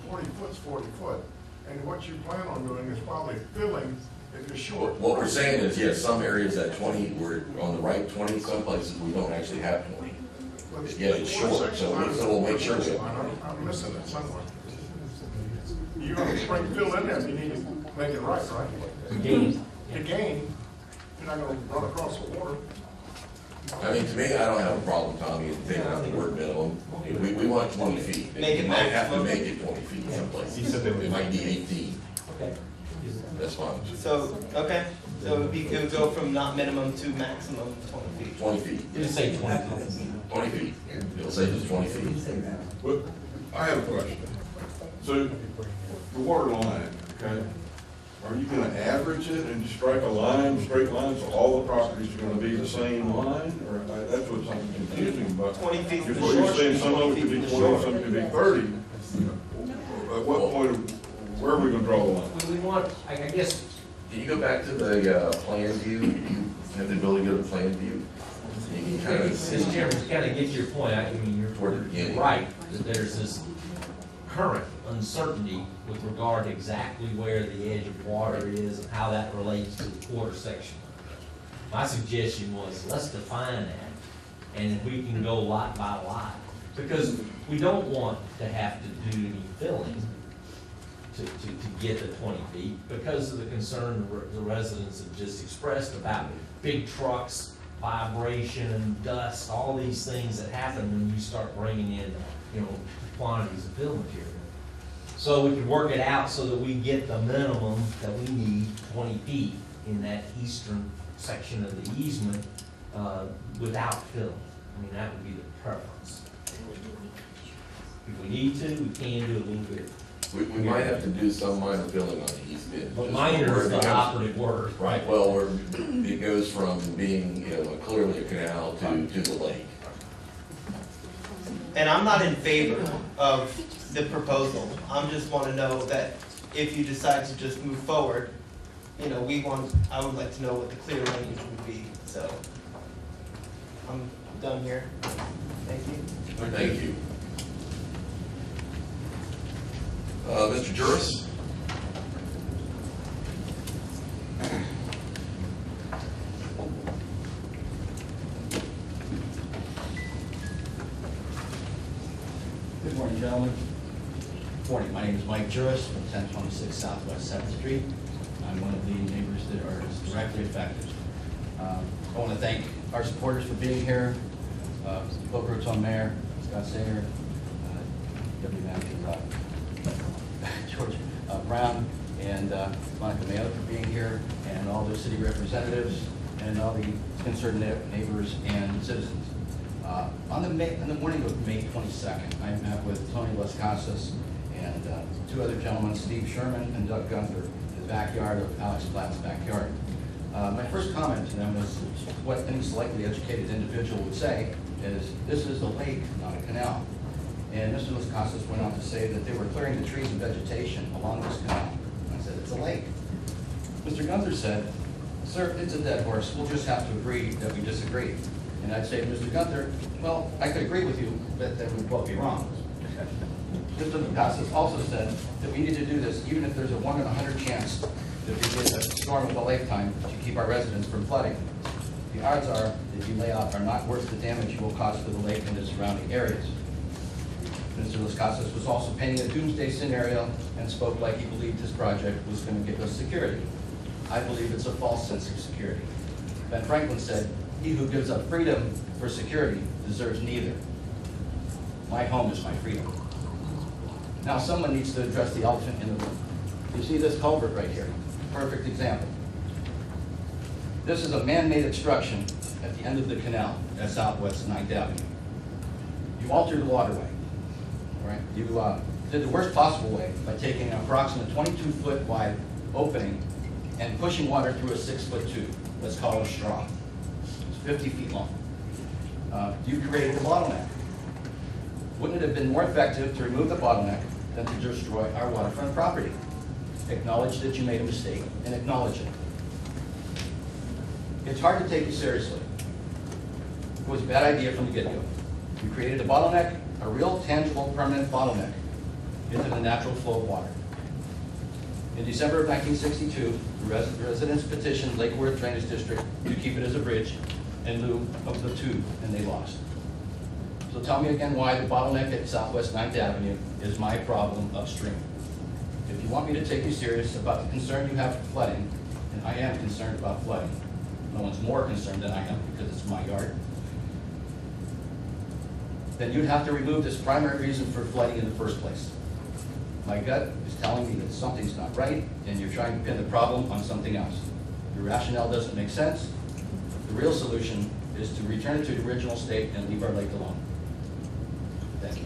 40 foot's 40 foot. And what you plan on doing is probably filling if you're short. What we're saying is, yes, some areas at 20, we're on the right 20, some places we don't actually have 20. Yeah, it's short, so we'll make sure that. I'm missing it somewhere. You're gonna bring fill in there if you need to make it right, right? Gain. To gain, you're not gonna run across the water. I mean, to me, I don't have a problem, Tommy, taking out the word minimum. We want 20 feet. Make it We might have to maximum. make it 20 feet in some places. It might be 18. Okay. That's fine. so, okay, so it would go from not minimum to maximum 20 feet. 20 feet. Just say 20. 20 feet. It'll say just 20 feet. But I have a question. So, the water line, okay, are you gonna average it and strike a line, straight line, so all the properties are gonna be the same line? Or that's what's confusing about. 20 feet from the Because what you're shore, saying, some of 20 it could feet be from the 20, shore. some could be 30. At what point, where are we gonna draw the line? We want, I guess, Can you go back to the plan view? You have the ability to go to plan view? You can kind of see Mr. Chairman, to kind of get to your point, I mean, you're toward the beginning. right, that there's this current uncertainty with regard to exactly where the edge of water is and how that relates to the quarter section. My suggestion was, let's define that, and if we can go lot by lot, because we don't want to have to do any filling to get the 20 feet, because of the concern the residents have just expressed about big trucks, vibration, dust, all these things that happen when you start bringing in, quantities of fill material. So we could work it out so that we get the minimum that we need, 20 feet, in that eastern section of the easement, without filling. I mean, that would be the preference. If we need to, we can do a little bit. We might have to do some minor filling on the east end. But just minor where is it the becomes- operative word. Right, well, it goes from being, clearly a canal to the lake. And I'm not in favor of the proposal. I'm just want to know that if you decide to just move forward, I would like to know what the clear language would be, so. I'm done here. Thank you. Thank you. Mr. Juris? Good morning, gentlemen. Good morning, my name is Mike Juris from 1026 Southwest 7th Street. I'm one of the neighbors that are directly affected. I want to thank our supporters for being here, Boca Raton Mayor, Scott Sayer, Deputy Manager George. Brown and Monica Mayo for being here, and all the city representatives, and all the concerned neighbors and citizens. On the morning of May 22nd, I met with Tony Las Casas and two other gentlemen, Steve Sherman and Doug Gunther, in the backyard of Alex Platt's backyard. My first comment to them was what any slightly educated individual would say is, this is a lake, not a canal. And Mr. Las Casas went on to say that they were clearing the trees and vegetation along this canal. I said, it's a lake. Mr. Gunther said, sir, it's a dead horse. We'll just have to agree that we disagree. And I'd say to Mr. Gunther, well, I could agree with you, but then we'd both be wrong. Mr. Casas also said that we need to do this even if there's a 1 in 100 chance that we get a storm of a lifetime to keep our residents from flooding. The odds are that you lay out are not worth the damage you will cause to the lake and the surrounding areas. Mr. Las Casas was also painting a doomsday scenario and spoke like he believed his project was going to give us security. I believe it's a false sense of security. Ben Franklin said, he who gives up freedom for security deserves neither. My home is my freedom. Now someone needs to address the elephant in the room. You see this culvert right here, perfect example. This is a man-made obstruction at the end of the canal at Southwest 9th Avenue. You altered the waterway, right? You did the worst possible way by taking an approximate 22-foot wide opening and pushing water through a 6-foot tube. Let's call it a straw. It's 50 feet long. You created a bottleneck. Wouldn't it have been more effective to remove the bottleneck than to destroy our waterfront property? Acknowledge that you made a mistake and acknowledge it. It's hard to take you seriously. It was a bad idea from the get-go. You created a bottleneck, a real, tangible, permanent bottleneck into the natural flow of water. In December of 1962, the residents petitioned Lake Worth Drainage District to keep it as a bridge in lieu of the tube, and they lost. So tell me again why the bottleneck at Southwest 9th Avenue is my problem upstream. If you want me to take you serious about the concern you have for flooding, and I am concerned about flooding, no one's more concerned than I am because it's my yard, then you'd have to remove this primary reason for flooding in the first place. My gut is telling me that something's not right, and you're trying to pin the problem on something else. Your rationale doesn't make sense. The real solution is to return it to the original state and leave our lake alone. Thank you.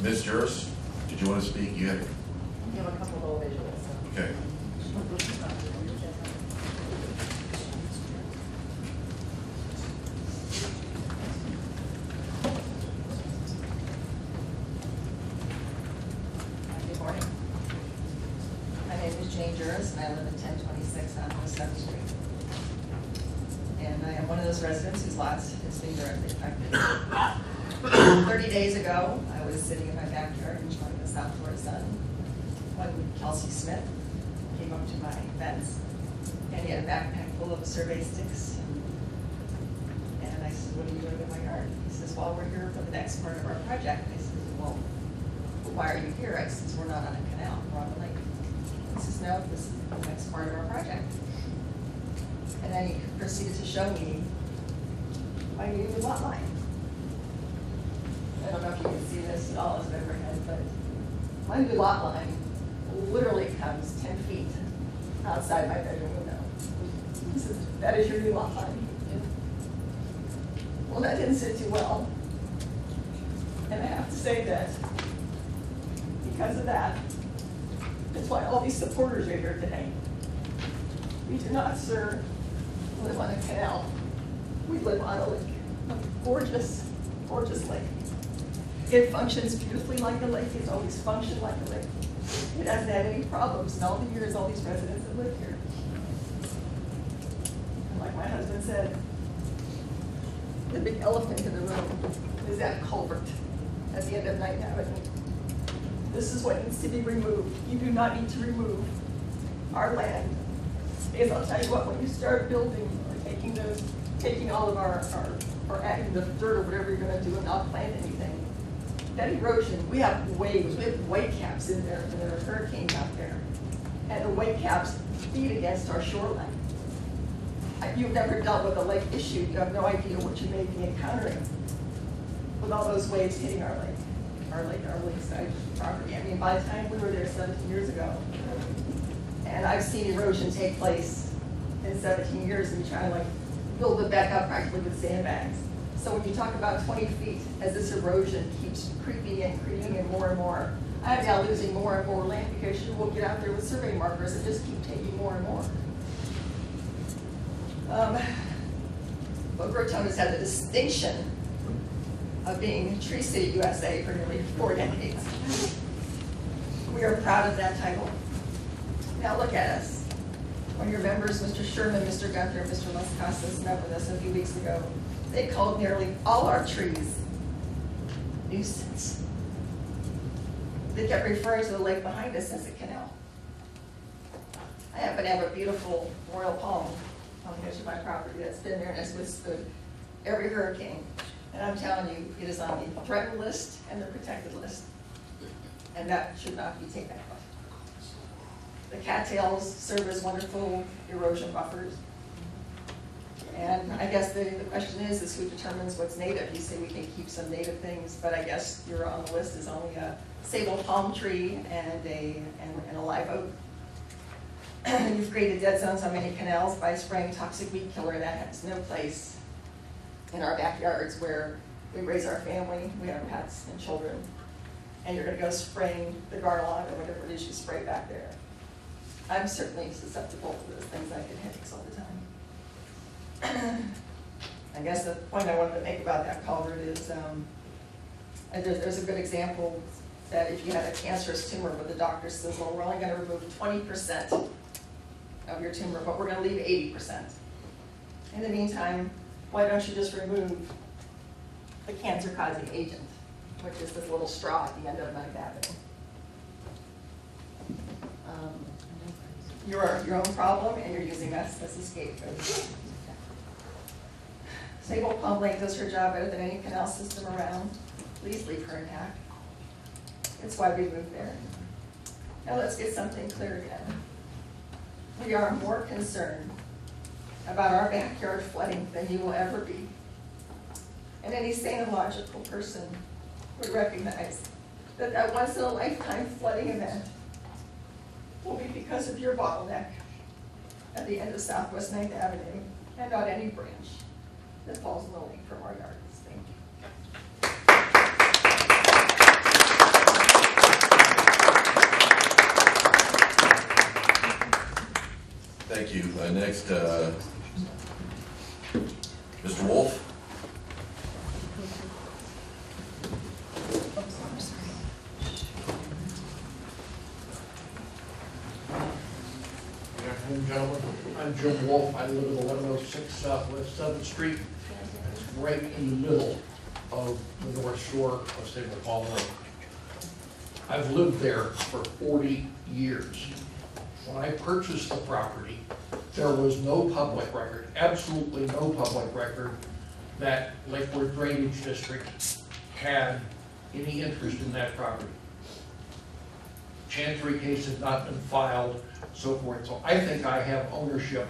Ms. Juris, did you want to speak? You had I have a couple of visuals. okay. Good morning. My name is Jane Juris, and I live in 1026 Southwest 7th Street. And I am one of those residents whose lots has been directly affected. 30 days ago, I was sitting in my backyard enjoying the South Florida sun when Kelsey Smith came up to my fence, and he had a backpack full of survey sticks. And I said, what are you doing in my yard? He says, well, we're here for the next part of our project. I said, well, why are you here? I said, we're not on a canal, we're on a lake. He says, no, this is the next part of our project. And then he proceeded to show me my new lot line. I don't know if you can see this at all as an overhead, but my new lot line literally comes 10 feet outside my bedroom window. He says, that is your new lot line. Well, that didn't sit too well. And I have to say that because of that, that's why all these supporters are here today. We do not, sir, live on a canal. We live on a lake, a gorgeous, gorgeous lake. It functions beautifully like a lake. It's always functioned like a lake. It hasn't had any problems in all the years all these residents have lived here. And like my husband said, the big elephant in the room is that culvert at the end of 9th Avenue. This is what needs to be removed. You do not need to remove our land. Because I'll tell you what, when you start building or taking all of or adding the dirt or whatever you're gonna do and not plant anything, that erosion, we have waves, we have white caps in there, and there are hurricanes out there. And the white caps beat against our shoreline. you've never dealt with a lake issue, you have no idea what you may be encountering with all those waves hitting our lakeside property. I mean, by the time we were there 17 years ago, and I've seen erosion take place in 17 years, and you try to like build it back up practically with sandbags. So when you talk about 20 feet, as this erosion keeps creeping in more and more, I am now losing more and more land because you will get out there with survey markers and just keep taking more and more. Boca Raton has had the distinction of being Tree City, USA for nearly 4 decades. We are proud of that title. Now look at us. One of your members, Mr. Sherman, Mr. Gunther, Mr. Las Casas, met with us a few weeks ago. They called nearly all our trees nuisance. They kept referring to the lake behind us as a canal. I happen to have a beautiful royal palm on the edge of my property that's been there and has withstood every hurricane. And I'm telling you, it is on the threatened list and the protected list. And that should not be taken out. The cattails serve as wonderful erosion buffers. And I guess the question is who determines what's native? You say we can keep some native things, but I guess you're on the list is only a sable palm tree and a live oak. You've created dead zones on many canals by spraying toxic weed killer that has no place in our backyards where we raise our family, we have pets and children, and you're going to go spraying the garland or whatever it is you spray back there. I'm certainly susceptible to those things. I get headaches all the time. I guess the point I wanted to make about that culvert is there's a good example that if you had a cancerous tumor, but the doctor says, well, we're only going to remove 20% of your tumor, but we're going to leave 80%. In the meantime, why don't you just remove the cancer-causing agent, which is this little straw at the end of Ninth Avenue? You're your own problem, and you're using us as a scapegoat. Sable Palm Lake does her job better than any canal system around. Please leave her intact. That's why we moved there. Now let's get something clear again. We are more concerned about our backyard flooding than you will ever be. And any sane and logical person would recognize that that once-in-a-lifetime flooding event will be because of your bottleneck at the end of Southwest 9th Avenue and on any branch that falls in the lake from our yards. Thank you. Thank you. Next, Mr. Wolf. Good afternoon, gentlemen. I'm Jim Wolf. I live at 1106 Southwest 7th Street. It's right in the middle of the North Shore of Sable Palm Lake. I've lived there for 40 years. When I purchased the property, there was no public record, absolutely no public record, that Lakewood Drainage District had any interest in that property. Chancery case had not been filed, so forth. So I think I have ownership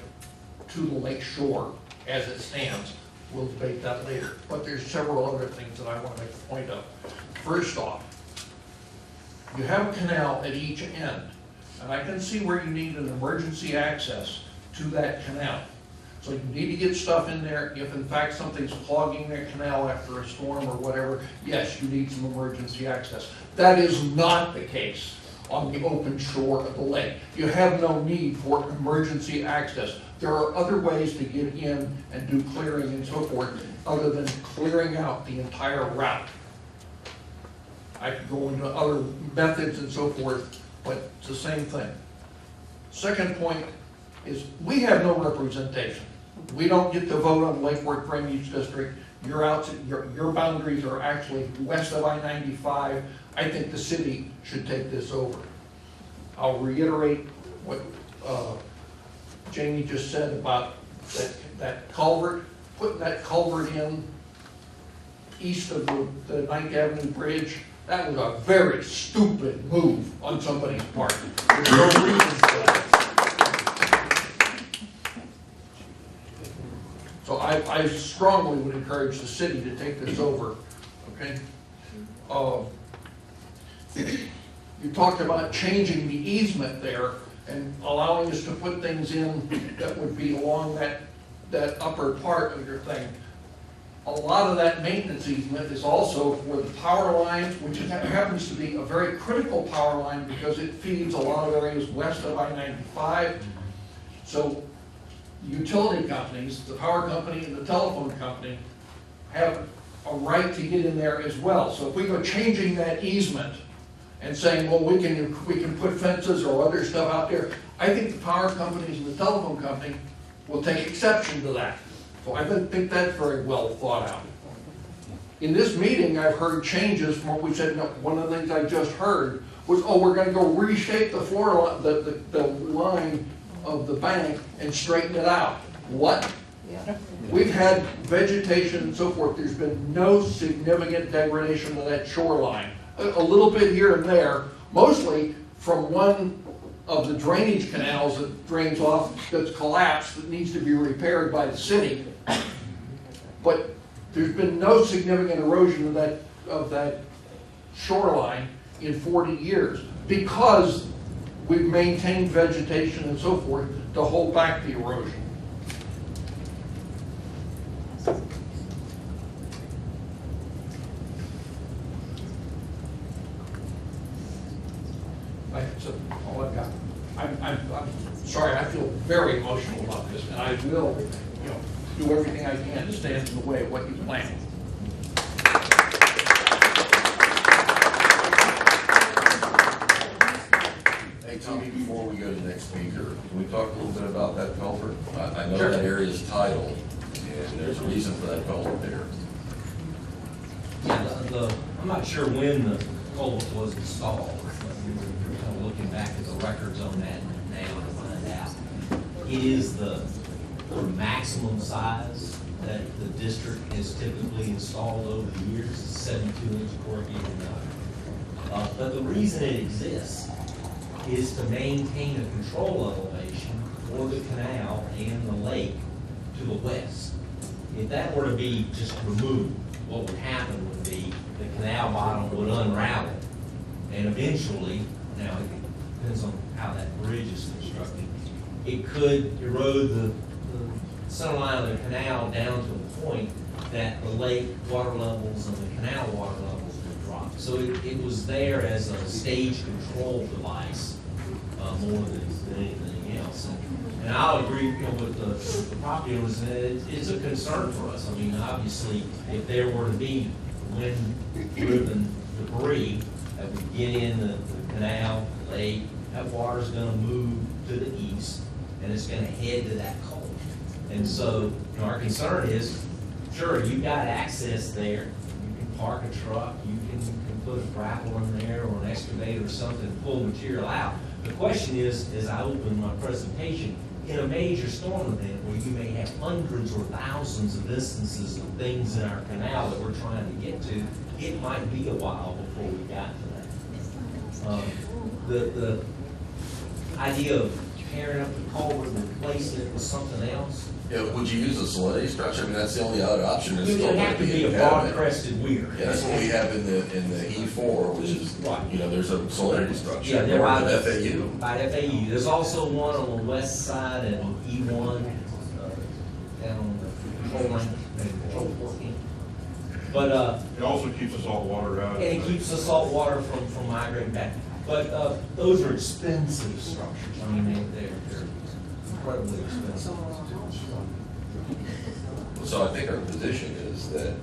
to the lake shore as it stands. We'll debate that later. But there's several other things that I want to make a point of. First off, you have a canal at each end, and I can see where you need an emergency access to that canal. So you need to get stuff in there. If in fact something's clogging that canal after a storm or whatever, yes, you need some emergency access. That is not the case on the open shore of the lake. You have no need for emergency access. There are other ways to get in and do clearing and so forth other than clearing out the entire route. I could go into other methods and so forth, but it's the same thing. Second point is we have no representation. We don't get to vote on Lake Worth Drainage District. Your boundaries are actually west of I-95. I think the city should take this over. I'll reiterate what Jamie just said about that culvert, putting that culvert in east of the 9th Avenue Bridge. That was a very stupid move on somebody's part. There's no reason for that. I strongly would encourage the city to take this over, okay? You talked about changing the easement there and allowing us to put things in that would be along that upper part of your thing. A lot of that maintenance easement is also for the power line, which happens to be a very critical power line because it feeds a lot of areas west of I-95. So utility companies, the power company and the telephone company, have a right to get in there as well. So if we go changing that easement and saying, well, we can put fences or other stuff out there, I think the power companies and the telephone company will take exception to that. So I think that's very well thought out. In this meeting, I've heard changes from what we said. No, one of the things I just heard was, oh, we're going to go reshape the floor, the line of the bank and straighten it out. What? Yeah. We've had vegetation and so forth. There's been no significant degradation of that shoreline. A little bit here and there, mostly from one of the drainage canals that drains off that's collapsed that needs to be repaired by the city. But there's been no significant erosion of that shoreline in 40 years because we've maintained vegetation and so forth to hold back the erosion. That's all I've got. I'm sorry, I feel very emotional about this, and I will, do everything I can to stand in the way of what you planned. Hey, Tommy, before we go to the next speaker, can we talk a little bit about that culvert? I know Sure. that area is tidal, and there's a reason for that culvert there. Yeah, I'm not sure when the culvert was installed. We're kind of looking back at the records on that now to find out. It is the maximum size that the district has typically installed over the years, 72-inch corrugated iron. But the reason it exists is to maintain a control elevation for the canal and the lake to the west. If that were to be just removed, what would happen would be the canal bottom would unravel, and eventually, now it depends on how that bridge is constructed, it could erode the center line of the canal down to a point that the lake water levels and the canal water levels would drop. So it was there as a stage control device more than anything else. And I'll agree with the property owners that it's a concern for us. I mean, obviously, if there were to be wind-driven debris that would get in the canal, the lake, that water's gonna move to the east, and it's gonna head to that culvert. And so, our concern is, sure, you've got access there. You can park a truck, you can put a grapple in there or an excavator or something, pull material out. The question is, as I open my presentation, in a major storm event where you may have hundreds or thousands of instances of things in our canal that we're trying to get to, it might be a while before we got to that. The idea of tearing up the culvert and replacing it with something else. Yeah, would you use a salinity structure? I mean, that's the only other option. It would have to be a broad-crested weir. Yeah, that's what we have in the E4, which is, there's a salinity structure. Yeah, they're right out at FAU. By FAU. There's also one on the west side at E1, down on the control line, control 14. But, It also keeps the salt water out. and it keeps the salt water from migrating back. But, those are expensive structures. I mean, they're incredibly expensive. So I think our position is that,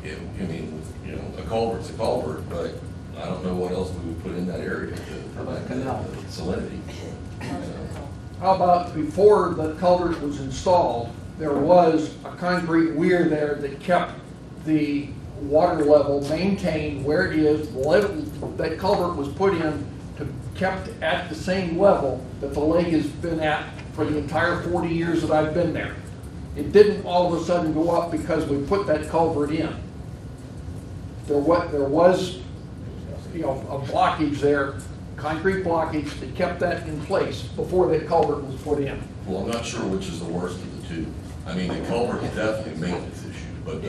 a culvert's a culvert, but I don't know what else we would put in that area to prevent the salinity. How about before the culvert was installed, there was a concrete weir there that kept the water level maintained where it is. That culvert was put in to kept at the same level that the lake has been at for the entire 40 years that I've been there. It didn't all of a sudden go up because we put that culvert in. There was a blockage there, concrete blockage that kept that in place before that culvert was put in. Well, I'm not sure which is the worst of the two. I mean, the culvert is definitely a maintenance issue, but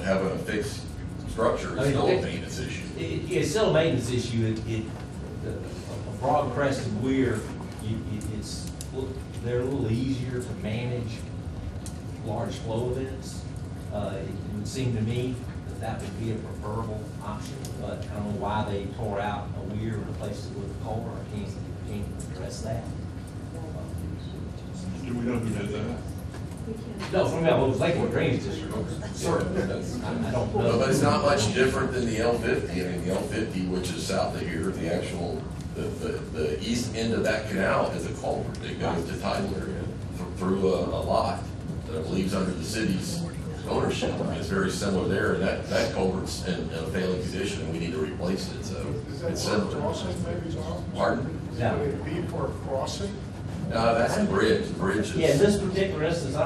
having a fixed structure I is mean, still a it- maintenance issue. It's still a maintenance issue. A broad crested weir, they're a little easier to manage large flow events. It would seem to me that that would be a preferable option, but I don't know why they tore out a weir and replaced it with a culvert. I can't address that. Do we know who did that? No, from that, well, it was Lakewood Drainage District. Certainly, I don't But know. it's not much different than the L50. I mean, the L50, which is south of here, the actual, the east end of that canal is a culvert that goes to tidal area through a lot that leaves under the city's ownership. I mean, it's very similar there, and that culvert's in a failing condition, and we need to replace it, so it's similar. Pardon? No. Would it be for a crossing? That's the bridge. The bridge is. Yeah, in this particular instance, I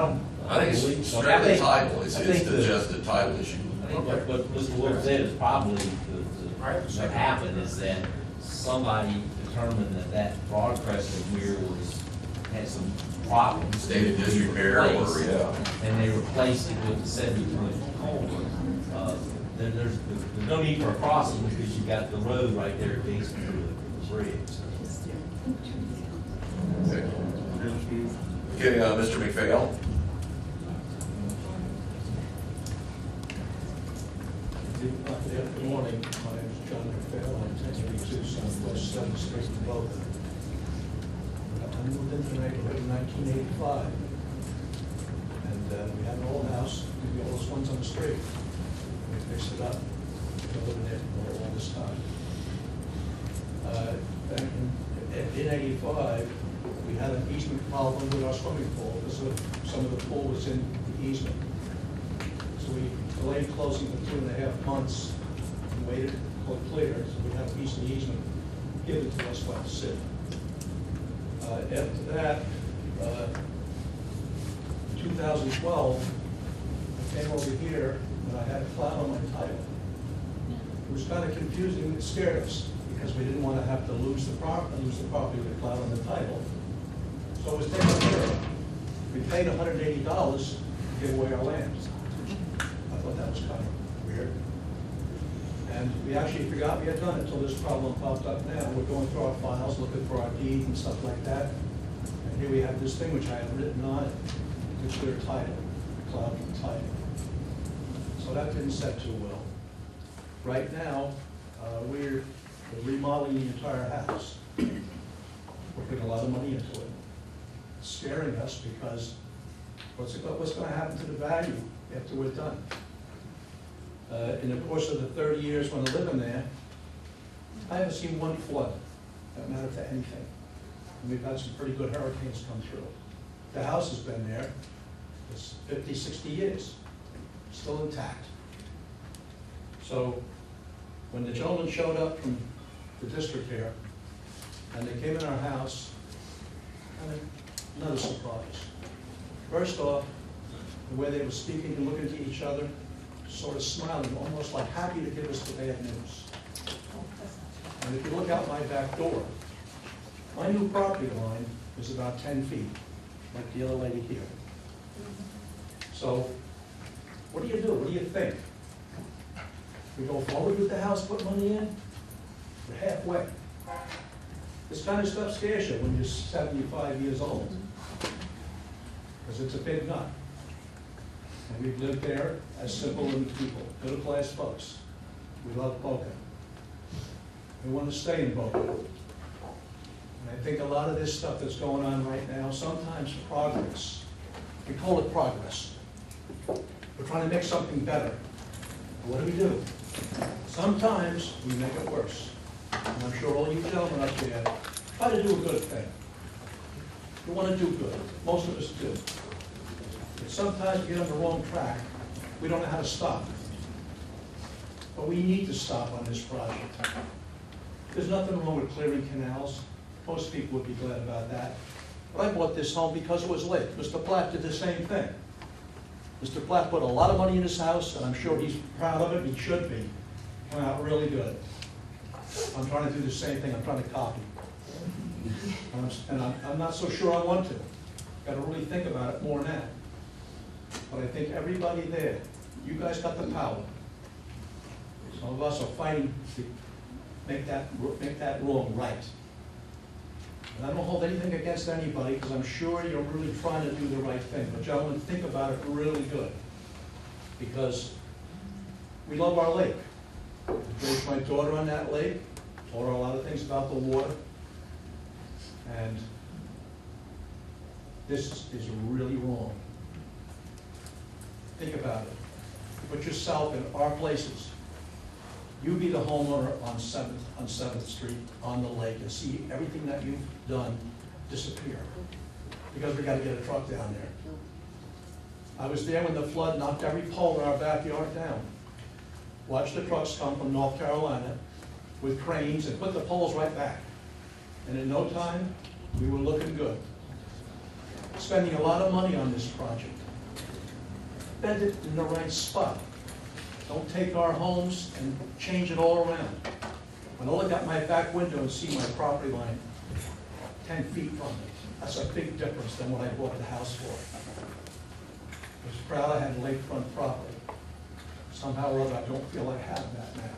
think believe it's so. I strictly think- tidal. It's I think the- just a tidal issue. I think what Mr. Wilk said is probably what happened is that somebody determined that broad crested weir had some problems. State of disrepair or, yeah. And they replaced it with the 70-foot culvert. There's no need for a crossing because you've got the road right there adjacent to the bridge. Okay, Mr. McPhail? Good morning, my name is John McPhail, I'm 1082 Southwest 7th Street in Boca. I moved into the neighborhood in 1985, and we had an old house, the oldest ones on the street. We fixed it up, we've been living there for all this time. Back in 85, we had an easement problem with our swimming pool, because some of the pool was in the easement. So we delayed closing for 2.5 months and waited till it cleared, so we had a piece of the easement given to us by the city. After that, 2012, I came over here and I had a cloud on my title. It was kind of confusing, it scared us, because we didn't want to have to lose the property with a cloud on the title. So it was taken care of. We paid $180 to give away our land. I thought that was kind of weird. And we actually forgot we had done it until this problem popped up now. We're going through our files, looking for our deed and stuff like that. And here we have this thing which I had written on it, to clear title, cloud title. So that didn't set too well. Right now, we're remodeling the entire house. We're putting a lot of money into it. It's scaring us because what's going to happen to the value after we're done? In the course of the 30 years when I live in there, I haven't seen one flood that mattered to anything. And we've had some pretty good hurricanes come through. The house has been there for 50, 60 years, still intact. So when the gentleman showed up from the district here, and they came in our house, another surprise. First off, the way they were speaking and looking to each other, sort of smiling, almost like happy to give us the bad news. And if you look out my back door, my new property line is about 10 feet, like the other lady here. So, what do you do? What do you think? We go forward with the house, put money in? We're halfway. This kind of stuff scares you when you're 75 years old, because it's a big nut. And we've lived there as simple people, middle-class folks. We love Boca. We want to stay in Boca. And I think a lot of this stuff that's going on right now, sometimes progress, we call it progress. We're trying to make something better. But what do? Sometimes we make it worse. And I'm sure all you gentlemen up there try to do a good thing. You want to do good. Most of us do. But sometimes we get on the wrong track. We don't know how to stop. But we need to stop on this project. There's nothing wrong with clearing canals. Most people would be glad about that. But I bought this home because it was late. Mr. Platt did the same thing. Mr. Platt put a lot of money in his house, and I'm sure he's proud of it. He should be. Went out really good. I'm trying to do the same thing. I'm trying to copy. And I'm not so sure I want to. Got to really think about it more now. but I think everybody there, you guys got the power. Some of us are fighting to make that wrong right. And I don't hold anything against anybody, because I'm sure you're really trying to do the right thing. But gentlemen, think about it really good, because we love our lake. I raised my daughter on that lake, taught her a lot of things about the water, and this is really wrong. Think about it. Put yourself in our places. You be the homeowner on 7th Street, on the lake, and see everything that you've done disappear, because we gotta get a truck down there. I was there when the flood knocked every pole in our backyard down. Watched the trucks come from North Carolina with cranes and put the poles right back. And in no time, we were looking good. Spending a lot of money on this project. Bend it in the right spot. Don't take our homes and change it all around. When I look out my back window and see my property line 10 feet from me, that's a big difference than what I bought the house for. I was proud I had lakefront property. Somehow or other, I don't feel I have that now.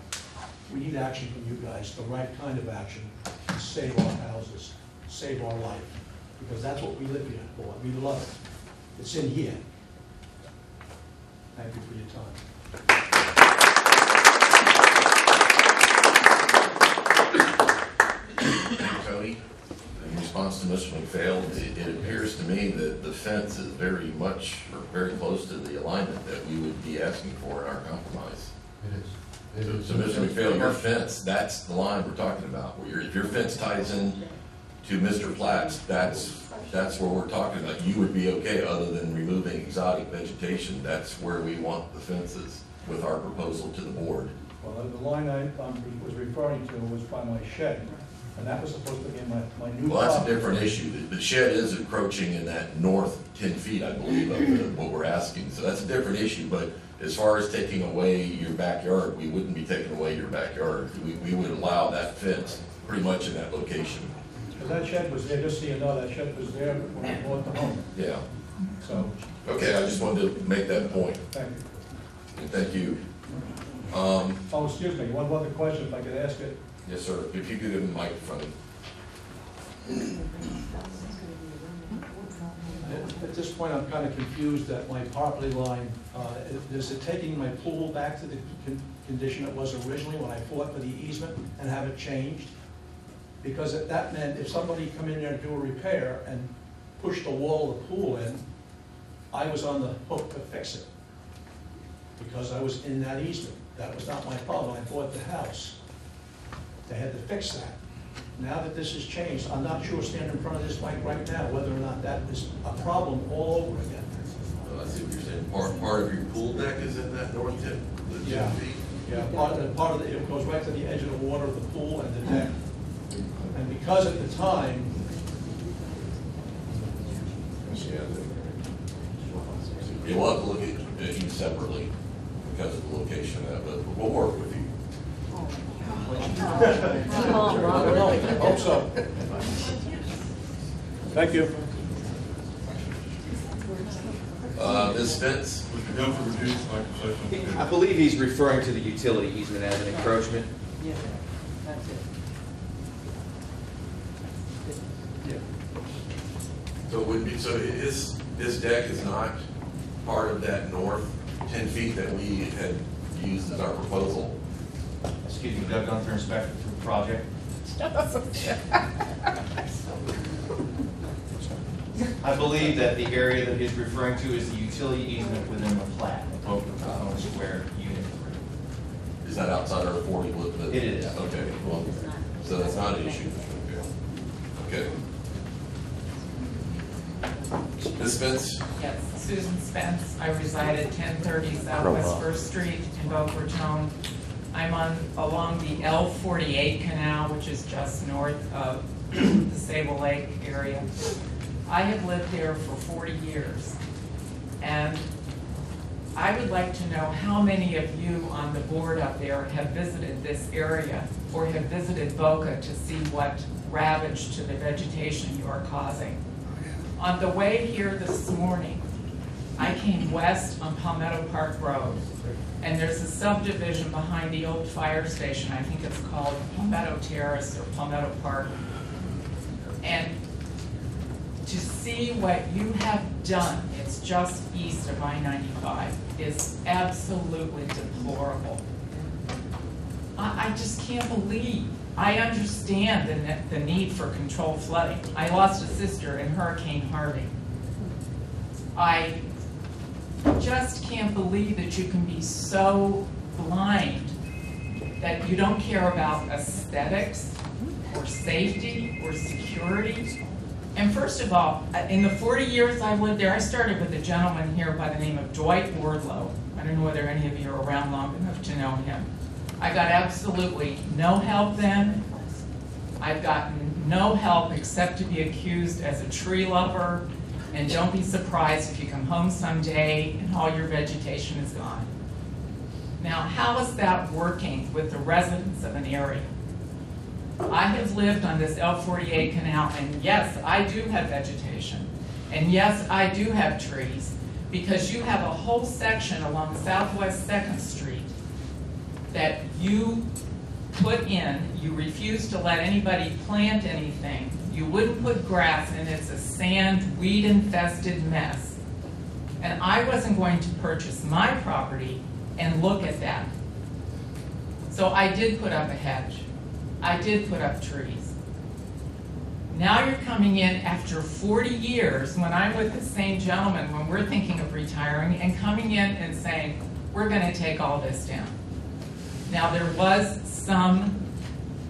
We need action from you guys, the right kind of action, to save our houses, save our life, because that's what we live here for. We love it. It's in here. Thank you for your time. Tony, in response to Mr. McPhail, it appears to me that the fence is very much, or very close to the alignment that we would be asking for in our compromise. It is. So Mr. McPhail, your fence, that's the line we're talking about. If your fence ties in to Mr. Platt's, that's where we're talking about. You would be okay, other than removing exotic vegetation. That's where we want the fences with our proposal to the board. Well, the line I was referring to was by my shed, and that was supposed to be my new. Well, that's a different issue. The shed is encroaching in that north 10 feet, I believe, of what we're asking. So that's a different issue, but as far as taking away your backyard, we wouldn't be taking away your backyard. We would allow that fence pretty much in that location. Because that shed was there, just so you know, that shed was there when I bought the home. Yeah. So, Okay, I just wanted to make that point. thank you. And thank you. Oh, excuse me, one other question, if I could ask it. Yes, sir. If you could give the microphone. At this point, I'm kind of confused at my property line. Is it taking my pool back to the condition it was originally when I fought for the easement and have it changed? Because that meant if somebody come in there and do a repair and push the wall of the pool in, I was on the hook to fix it, because I was in that easement. That was not my problem. I bought the house. They had to fix that. Now that this has changed, I'm not sure, standing in front of this mic right now, whether or not that is a problem all over again. I see what you're saying. Part of your pool deck is in that north tip? The 10 feet? Yeah, part of it goes right to the edge of the water of the pool and the deck. And because at the time, Yeah, we'll have to look at each separately because of the location of that, but we'll work with you. hope so. Thank you. Ms. Spence? Mr. Guilford, would you like to say something? I believe he's referring to the utility easement as an encroachment. Yeah, that's it. So it would be, so his deck is not part of that north 10 feet that we had used as our proposal? Excuse me, Doug Gunther, inspector for the project. I believe that the area that he's referring to is the utility easement within the plat, the Boca Raton Square Unit 3. Is that outside our 40 foot? It is. Okay, well, so that's not an issue. Okay. Ms. Spence? Yes, Susan Spence. I reside at 1030 Southwest First Street in Boca Raton. I'm along the L48 canal, which is just north of the Sable Lake area. I have lived there for 40 years, and I would like to know how many of you on the board up there have visited this area or have visited Boca to see what ravage to the vegetation you are causing. On the way here this morning, I came west on Palmetto Park Road, and there's a subdivision behind the old fire station. I think it's called Palmetto Terrace or Palmetto Park. And to see what you have done, it's just east of I-95, is absolutely deplorable. I just can't believe. I understand the need for controlled flooding. I lost a sister in Hurricane Harvey. I just can't believe that you can be so blind that you don't care about aesthetics or safety or security. And first of all, in the 40 years I've lived there, I started with a gentleman here by the name of Dwight Wardlow. I don't know whether any of you are around long enough to know him. I got absolutely no help then. I've gotten no help except to be accused as a tree lover, and don't be surprised if you come home someday and all your vegetation is gone. Now, how is that working with the residents of an area? I have lived on this L48 canal, and yes, I do have vegetation. And yes, I do have trees, because you have a whole section along Southwest 2nd Street that you put in. You refuse to let anybody plant anything. You wouldn't put grass in. It's a sand, weed-infested mess. And I wasn't going to purchase my property and look at that. So I did put up a hedge. I did put up trees. Now you're coming in after 40 years, when I'm with the same gentleman, when we're thinking of retiring, and coming in and saying, we're going to take all this down. Now, there was some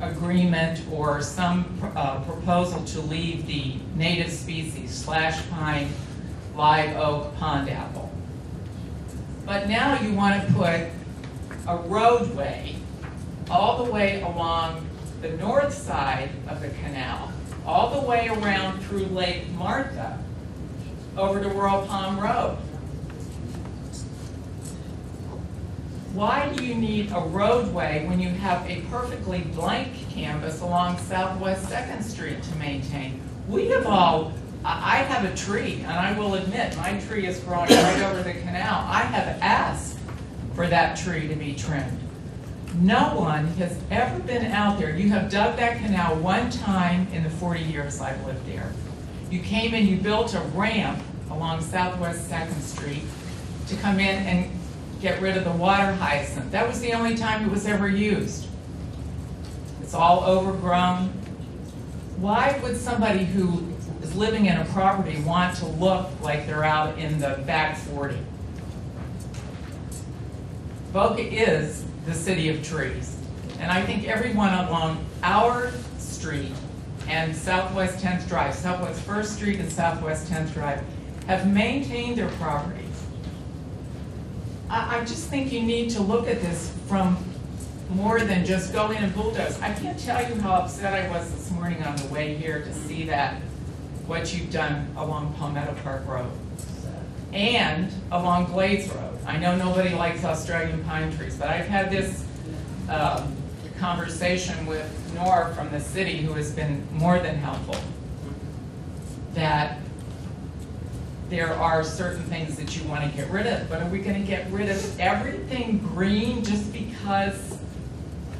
agreement or some proposal to leave the native species, slash pine, live oak, pond apple. But now you want to put a roadway all the way along the north side of the canal, all the way around through Lake Martha, over to Royal Palm Road. Why do you need a roadway when you have a perfectly blank canvas along Southwest 2nd Street to maintain? We have all, I have a tree, and I will admit, my tree is growing right over the canal. I have asked for that tree to be trimmed. No one has ever been out there. You have dug that canal one time in the 40 years I've lived there. You came in, you built a ramp along Southwest 2nd Street to come in and get rid of the water hyacinth. That was the only time it was ever used. It's all overgrown. Why would somebody who is living in a property want to look like they're out in the back 40? Boca is the city of trees. And I think everyone along our street and Southwest 10th Drive, Southwest 1st Street and Southwest 10th Drive, have maintained their properties. I just think you need to look at this from more than just go in and bulldoze. I can't tell you how upset I was this morning on the way here to see that, what you've done along Palmetto Park Road and along Glades Road. I know nobody likes Australian pine trees, but I've had this conversation with Nora from the city, who has been more than helpful, that there are certain things that you want to get rid of, but are we going to get rid of everything green just because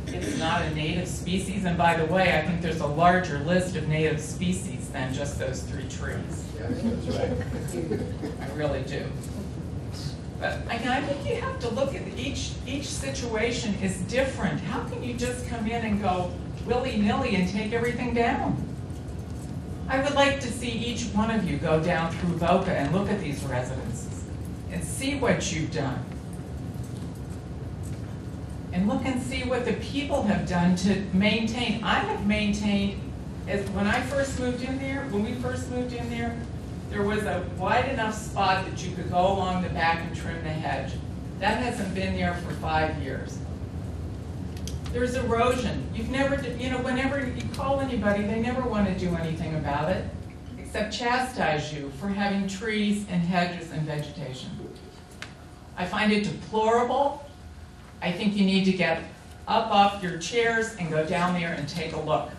it's not a native species? And by the way, I think there's a larger list of native species than just those 3 trees. That's right. I really do. But I think you have to look at each situation is different. How can you just come in and go willy-nilly and take everything down? I would like to see each one of you go down through Boca and look at these residences and see what you've done. And look and see what the people have done to maintain. I have maintained, when I first moved in there, when we first moved in there, there was a wide enough spot that you could go along the back and trim the hedge. That hasn't been there for 5 years. There's erosion. You've never, whenever you call anybody, they never want to do anything about it, except chastise you for having trees and hedges and vegetation. I find it deplorable. I think you need to get up off your chairs and go down there and take a look.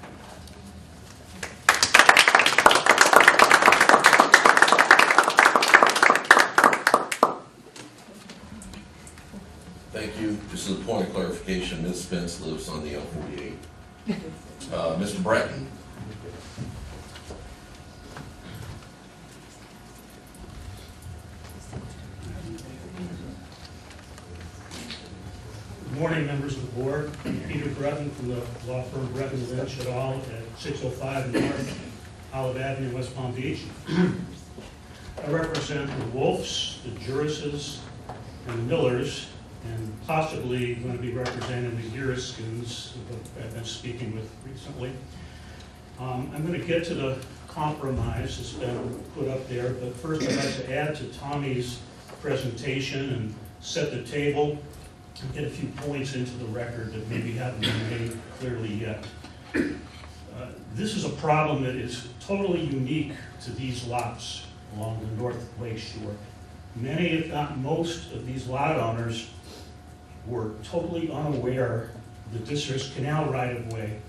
Thank you. Just as a point of clarification, Ms. Spence lives on the L48. Mr. Bratton? Good morning, members of the board. Peter Breton from the law firm Breton Lynch et al. At 605 North Olive Avenue, West Palm Beach. I represent the Wolfs, the Jurises, and the Millers, and possibly going to be representing the Uriskins, who I've been speaking with recently. I'm going to get to the compromise that's been put up there, but first I'd like to add to Tommy's presentation and set the table and get a few points into the record that maybe haven't been made clearly yet. This is a problem that is totally unique to these lots along the North Lake Shore. Many, if not most, of these lot owners were totally unaware of the district's canal right-of-way.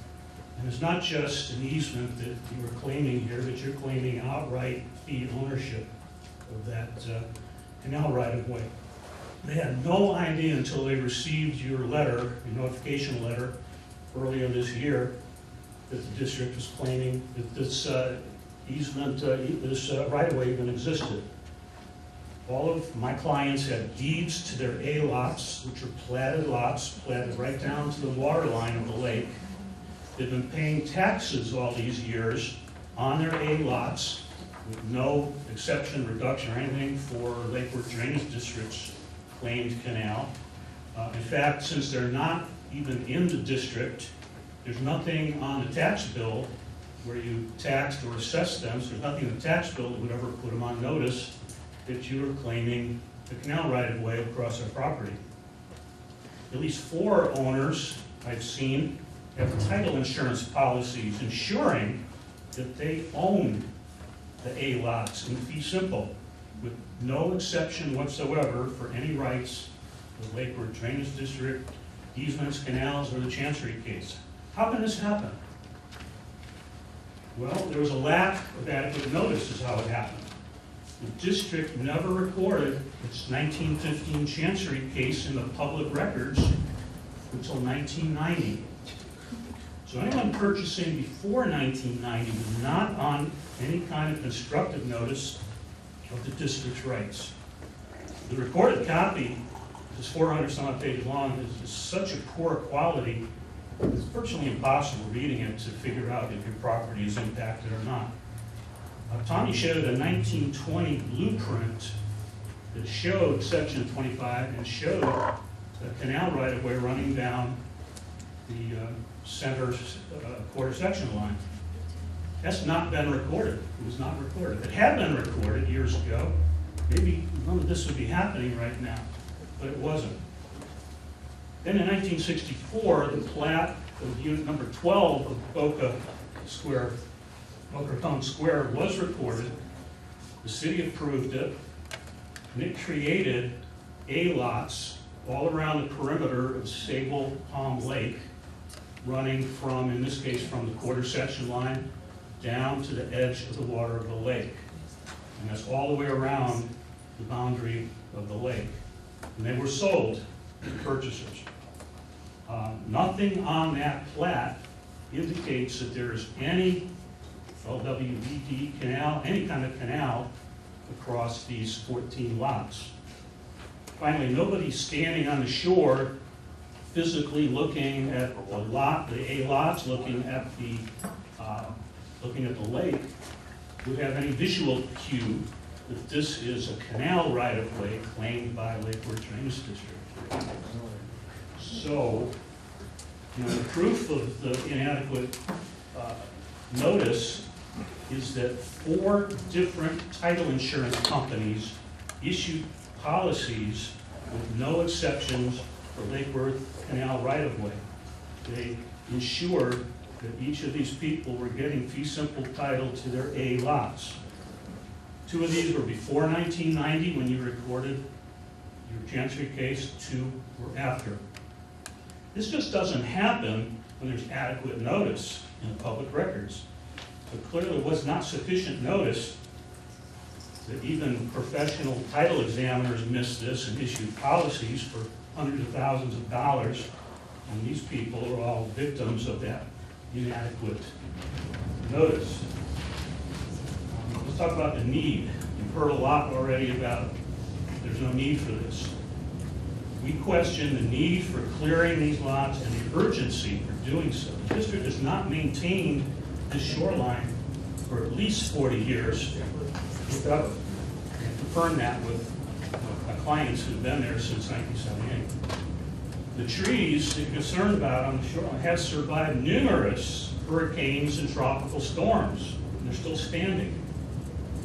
And it's not just an easement that you were claiming here, but you're claiming outright fee ownership of that canal right-of-way. They had no idea until they received your letter, your notification letter, earlier this year, that the district was claiming that this easement, this right-of-way even existed. All of my clients had deeds to their A lots, which are platted lots, platted right down to the water line of the lake. They've been paying taxes all these years on their A lots with no exception, reduction, or anything for Lake Worth Drainage District's claimed canal. In fact, since they're not even in the district, there's nothing on the tax bill where you taxed or assessed them, so there's nothing in the tax bill that would ever put them on notice that you were claiming the canal right-of-way across their property. At least 4 owners I've seen have title insurance policies ensuring that they own the A lots in fee simple, with no exception whatsoever for any rights of the Lake Worth Drainage District, easements, canals, or the Chancery case. How can this happen? Well, there was a lack of adequate notice is how it happened. The district never recorded its 1915 Chancery case in the public records until 1990. So anyone purchasing before 1990 was not on any kind of constructive notice of the district's rights. The recorded copy, which is 400 some odd pages long, is such a poor quality, it's virtually impossible reading it to figure out if your property is impacted or not. Tommy showed a 1920 blueprint that showed section 25 and showed a canal right-of-way running down the center quarter section line. That's not been recorded. It was not recorded. If it had been recorded years ago, maybe none of this would be happening right now, but it wasn't. Then in 1964, the plat of unit number 12 of Boca Raton Square was recorded. The city approved it, and it created A lots all around the perimeter of Sable Palm Lake, running from, in this case, from the quarter section line down to the edge of the water of the lake. And that's all the way around the boundary of the lake. And they were sold to purchasers. Nothing on that plat indicates that there is any LWDD canal, any kind of canal across these 14 lots. Finally, nobody's standing on the shore physically looking at the lot, the A lots, looking at the lake, would have any visual cue that this is a canal right-of-way claimed by Lake Worth Drainage District. So, the proof of the inadequate notice is that 4 different title insurance companies issued policies with no exceptions for Lake Worth Canal right-of-way. They ensured that each of these people were getting fee simple title to their A lots. 2 of these were before 1990 when you recorded your Chancery case, 2 were after. This just doesn't happen when there's adequate notice in the public records. So clearly was not sufficient notice that even professional title examiners missed this and issued policies for hundreds of thousands of dollars, and these people are all victims of that inadequate notice. Let's talk about the need. You've heard a lot already about there's no need for this. We question the need for clearing these lots and the urgency for doing so. The district has not maintained this shoreline for at least 40 years. Look up and confirm that with my clients who've been there since 1978. The trees they're concerned about on the shoreline have survived numerous hurricanes and tropical storms. And they're still standing.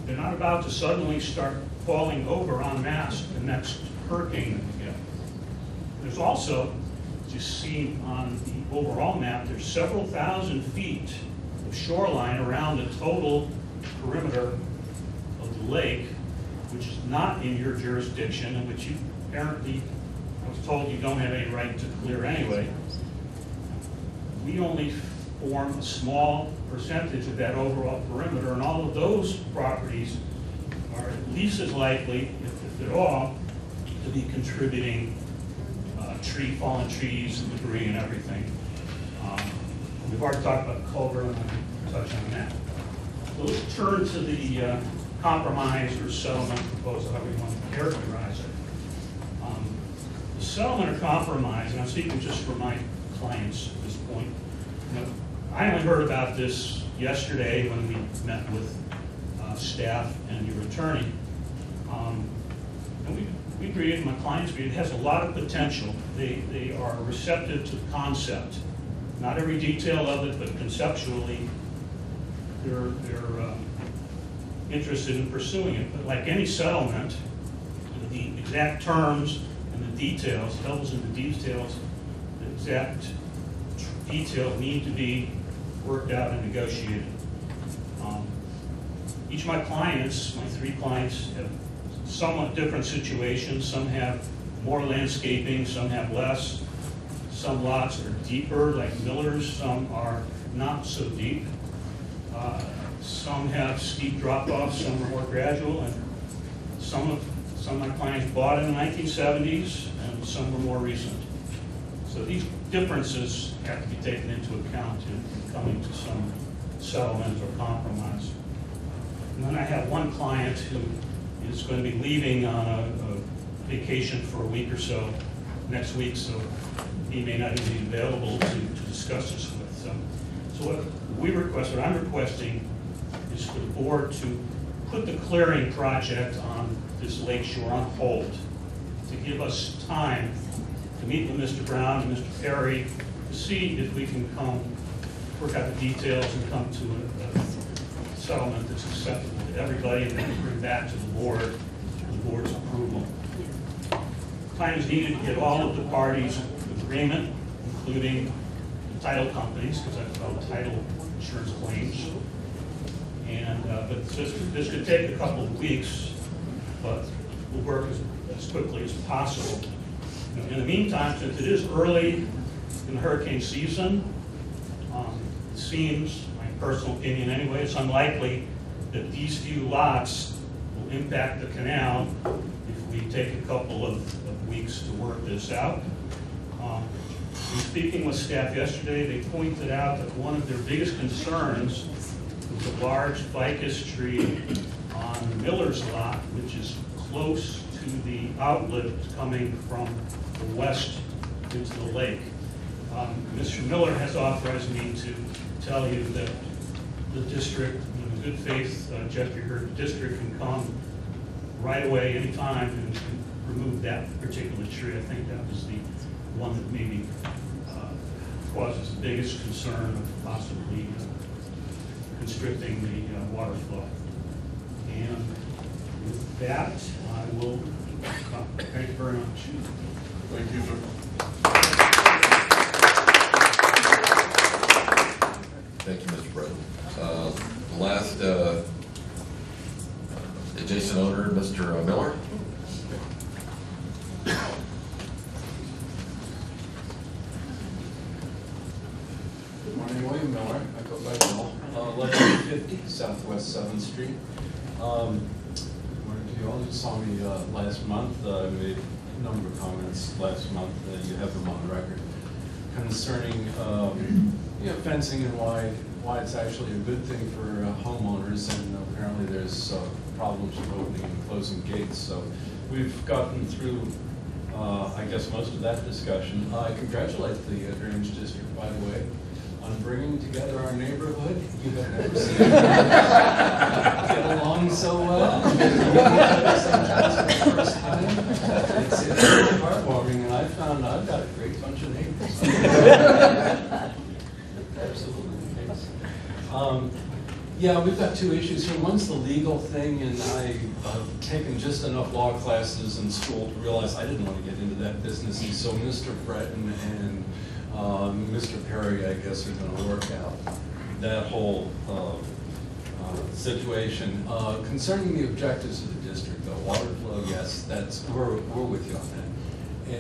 They're not about to suddenly start falling over en masse the next hurricane that we get. There's also, as you see on the overall map, there's several thousand feet of shoreline around the total perimeter of the lake, which is not in your jurisdiction and which you apparently, I was told you don't have any right to clear anyway. We only form a small percentage of that overall perimeter, and all of those properties are at least as likely, if at all, to be contributing fallen trees and debris and everything. We've already talked about culvert, and I'll touch on that. So let's turn to the compromise or settlement proposal, however you want to characterize it. The settlement or compromise, and I'm speaking just for my clients at this point, I only heard about this yesterday when we met with staff and your attorney. And we agreed, my clients agreed, it has a lot of potential. They are receptive to the concept. Not every detail of it, but conceptually, they're interested in pursuing it. But like any settlement, the exact terms and the details, devils in the details, the exact details need to be worked out and negotiated. Each of my clients, my 3 clients, have somewhat different situations. Some have more landscaping, some have less. Some lots are deeper, like Miller's. Some are not so deep. Some have steep drop-offs, some are more gradual, and some of my clients bought in the 1970s, and some were more recent. So these differences have to be taken into account in coming to some settlement or compromise. And then I have one client who is going to be leaving on a vacation for a week or so next week, so he may not even be available to discuss this with. So what I'm requesting is for the board to put the clearing project on this lake shore on hold, to give us time to meet with Mr. Brown and Mr. Perry to see if we can work out the details and come to a settlement that's acceptable to everybody, and then bring back to the board for the board's approval. Time is needed to get all of the parties agreement, including the title companies, because that's about title insurance claims. And but this could take a couple of weeks, but we'll work as quickly as possible. In the meantime, since it is early in the hurricane season, it seems, my personal opinion anyway, it's unlikely that these few lots will impact the canal if we take a couple of weeks to work this out. In speaking with staff yesterday, they pointed out that one of their biggest concerns was a large ficus tree on Miller's lot, which is close to the outlet coming from the west into the lake. Mr. Miller has authorized me to tell you that the district, in good faith gesture here, the district can come right away anytime and remove that particular tree. I think that was the one that maybe causes the biggest concern of possibly constricting the water flow. And with that, I will thank you very much. Thank you, sir. Thank you, Mr. President. The last adjacent owner, Mr. Miller. Good morning, William Miller. I go by Bill. 1150 Southwest 7th Street. Good morning to you all. You saw me last month. I made number of comments last month, you have them on record, concerning fencing and why it's actually a good thing for homeowners, and apparently there's problems with opening and closing gates. So we've gotten through, I guess, most of that discussion. I congratulate the Drainage District, by the way, on bringing together our neighborhood. You have never seen it get along so well. Sometimes for the first time. It's really heartwarming, and I found I've got a great bunch of neighbors. Absolutely. Yeah, we've got two issues here. One's the legal thing, and I've taken just enough law classes in school to realize I didn't want to get into that business. And so Mr. Breton and Mr. Perry, I guess, are going to work out that whole situation. Concerning the objectives of the district, though, water flow, yes, we're with you on that.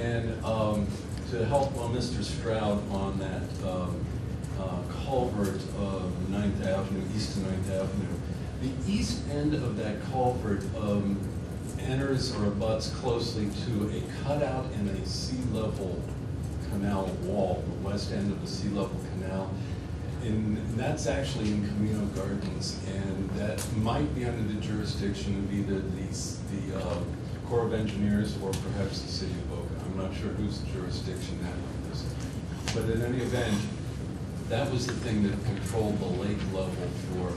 And to help Mr. Stroud on that culvert of 9th Avenue, east of 9th Avenue, the east end of that culvert enters or abuts closely to a cutout in a sea level canal wall, the west end of the sea level canal. And that's actually in Camino Gardens, and that might be under the jurisdiction of either the Corps of Engineers or perhaps the City of Boca. I'm not sure whose jurisdiction that is. But in any event, that was the thing that controlled the lake level for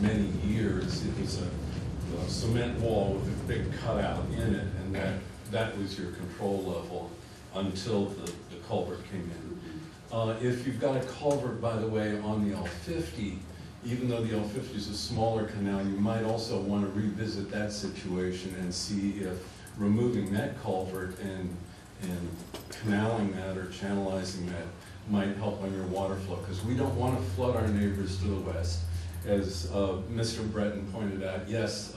many years. It was a cement wall with a big cutout in it, and that was your control level until the culvert came in. If you've got a culvert, by the way, on the L50, even though the L50 is a smaller canal, you might also want to revisit that situation and see if removing that culvert and canaling that or channelizing that might help on your water flow, because we don't want to flood our neighbors to the west. As Mr. Breton pointed out, yes,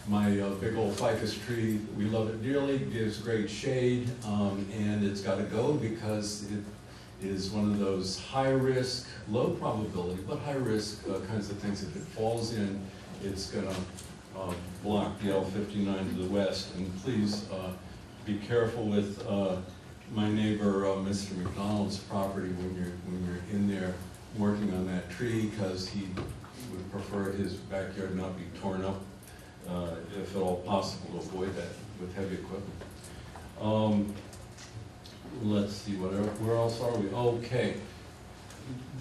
my big old ficus tree, we love it dearly, gives great shade, and it's got to go because it is one of those high-risk, low probability, but high-risk kinds of things. If it falls in, it's going to block the L59 to the west. And please be careful with my neighbor, Mr. McDonald's property when you're in there working on that tree, because he would prefer his backyard not be torn up, if at all possible, to avoid that with heavy equipment. Let's see, where else are we? Okay.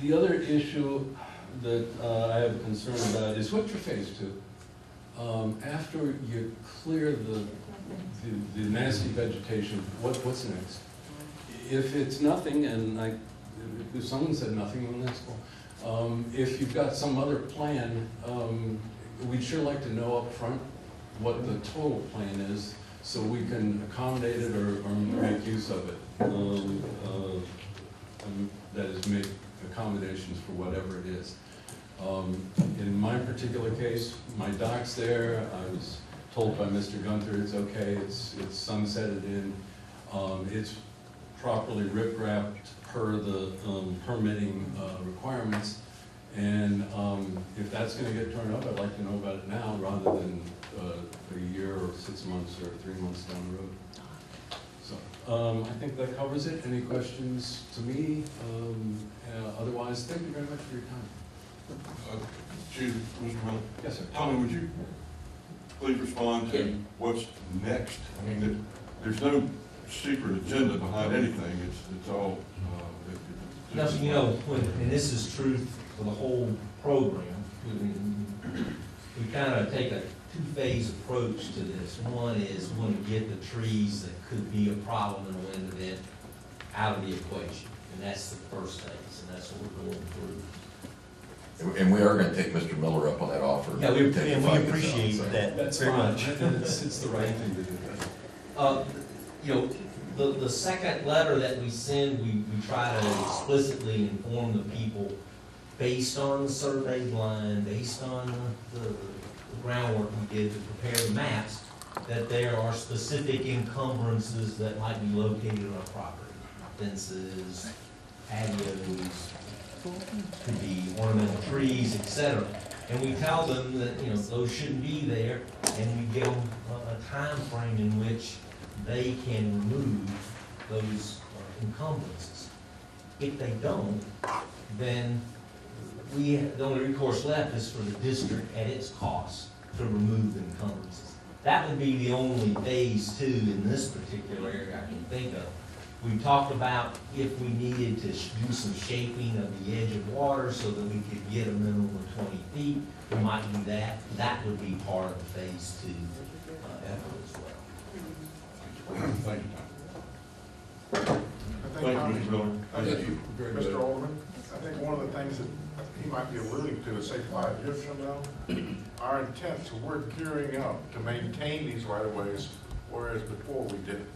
The other issue that I have concern about is what's your phase 2? After you clear the nasty vegetation, what's next? If it's nothing, and if someone said nothing, then that's cool. If you've got some other plan, we'd sure like to know up front what the total plan is, so we can accommodate it or make use of it. That is, make accommodations for whatever it is. In my particular case, my dock's there. I was told by Mr. Gunther it's okay, it's sunsetted in. It's properly rip-wrapped per the permitting requirements. And if that's going to get turned up, I'd like to know about it now rather than a year or 6 months or 3 months down the road. So I think that covers it. Any questions to me? Otherwise, thank you very much for your time. Chief, Mr. Miller? Yes, sir. Tommy, would you please respond to what's next? I mean, there's no secret agenda behind anything. It's all. Nothing, and this is true for the whole program. We kind of take a two-phase approach to this. One is we want to get the trees that could be a problem in a wind event out of the equation, and that's the first phase, and that's what we're going through. And we are going to take Mr. Miller up on that offer. Yeah, we appreciate that That's very fine. much. It's the right thing to do. The second letter that we send, we try to explicitly inform the people based on the survey line, based on the groundwork we did to prepare the maps, that there are specific encumbrances that might be located on our property. Fences, patios, could be ornamental trees, etc. And we tell them that, you know, those shouldn't be there, and we give them a time frame in which they can remove those encumbrances. If they don't, then the only recourse left is for the district at its cost to remove the encumbrances. That would be the only phase two in this particular area I can think of. We talked about if we needed to do some shaping of the edge of water so that we could get a minimum of 20 feet, we might do that. That would be part of the phase two effort as well. Thank you. Thank you, Mr. Miller. Thank you. Very good. Mr. Alderman, I think one of the things that he might be alluding to is, say, 5 years from now, our intent to work gearing up to maintain these right-of-ways, whereas before we didn't.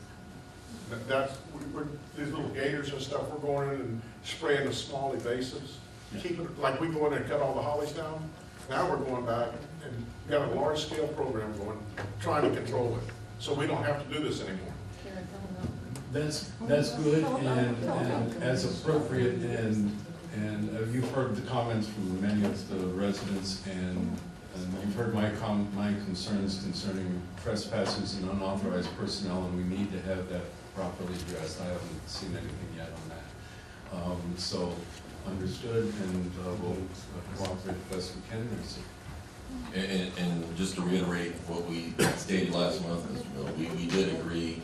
These little gators and stuff, we're going in and spraying the small invasives, keep it, like we go in there and cut all the hollies down. Now we're going back and got a large-scale program going, trying to control it, so we don't have to do this anymore. That's good and as appropriate, and you've heard the comments from many of the residents, and you've heard my concerns concerning trespassers and unauthorized personnel, and we need to have that properly addressed. I haven't seen anything yet on that. So understood, and we'll cooperate the best we can. And just to reiterate what we stated last month, is, we did agree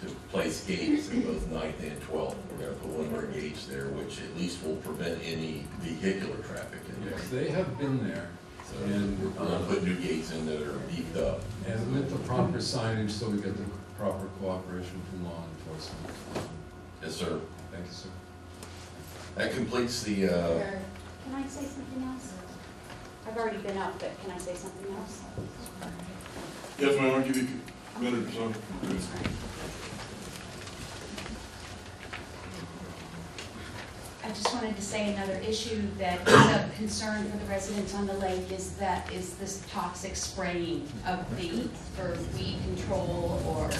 to place gates in both 9th and 12th. We're going to put one of our gates there, which at least will prevent any vehicular traffic in there. Yes, they have been there. So we're going to put new gates in that are beefed up. And with the proper signage, so we get the proper cooperation from law enforcement. Yes, sir. Thank you, sir. That completes the... Can I say something else? I've already been up, but can I say something else? Yes, ma'am, I'll give you a minute or so. I just wanted to say another issue that is of concern for the residents on the lake is this toxic spraying of for weed control or,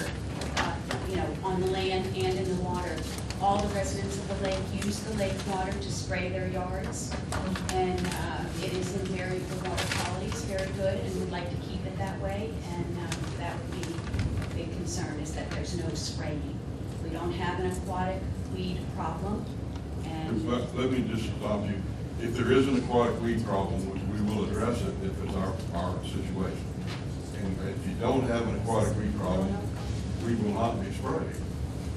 on the land and in the water. All the residents of the lake use the lake water to spray their yards, and it is in for water quality. It's very good, and we'd like to keep it that way, and that would be a big concern, is that there's no spraying. We don't have an aquatic weed problem. Let me just stop you. If there is an aquatic weed problem, we will address it if it's our situation. And if you don't have an aquatic weed problem, we will not be sprayed.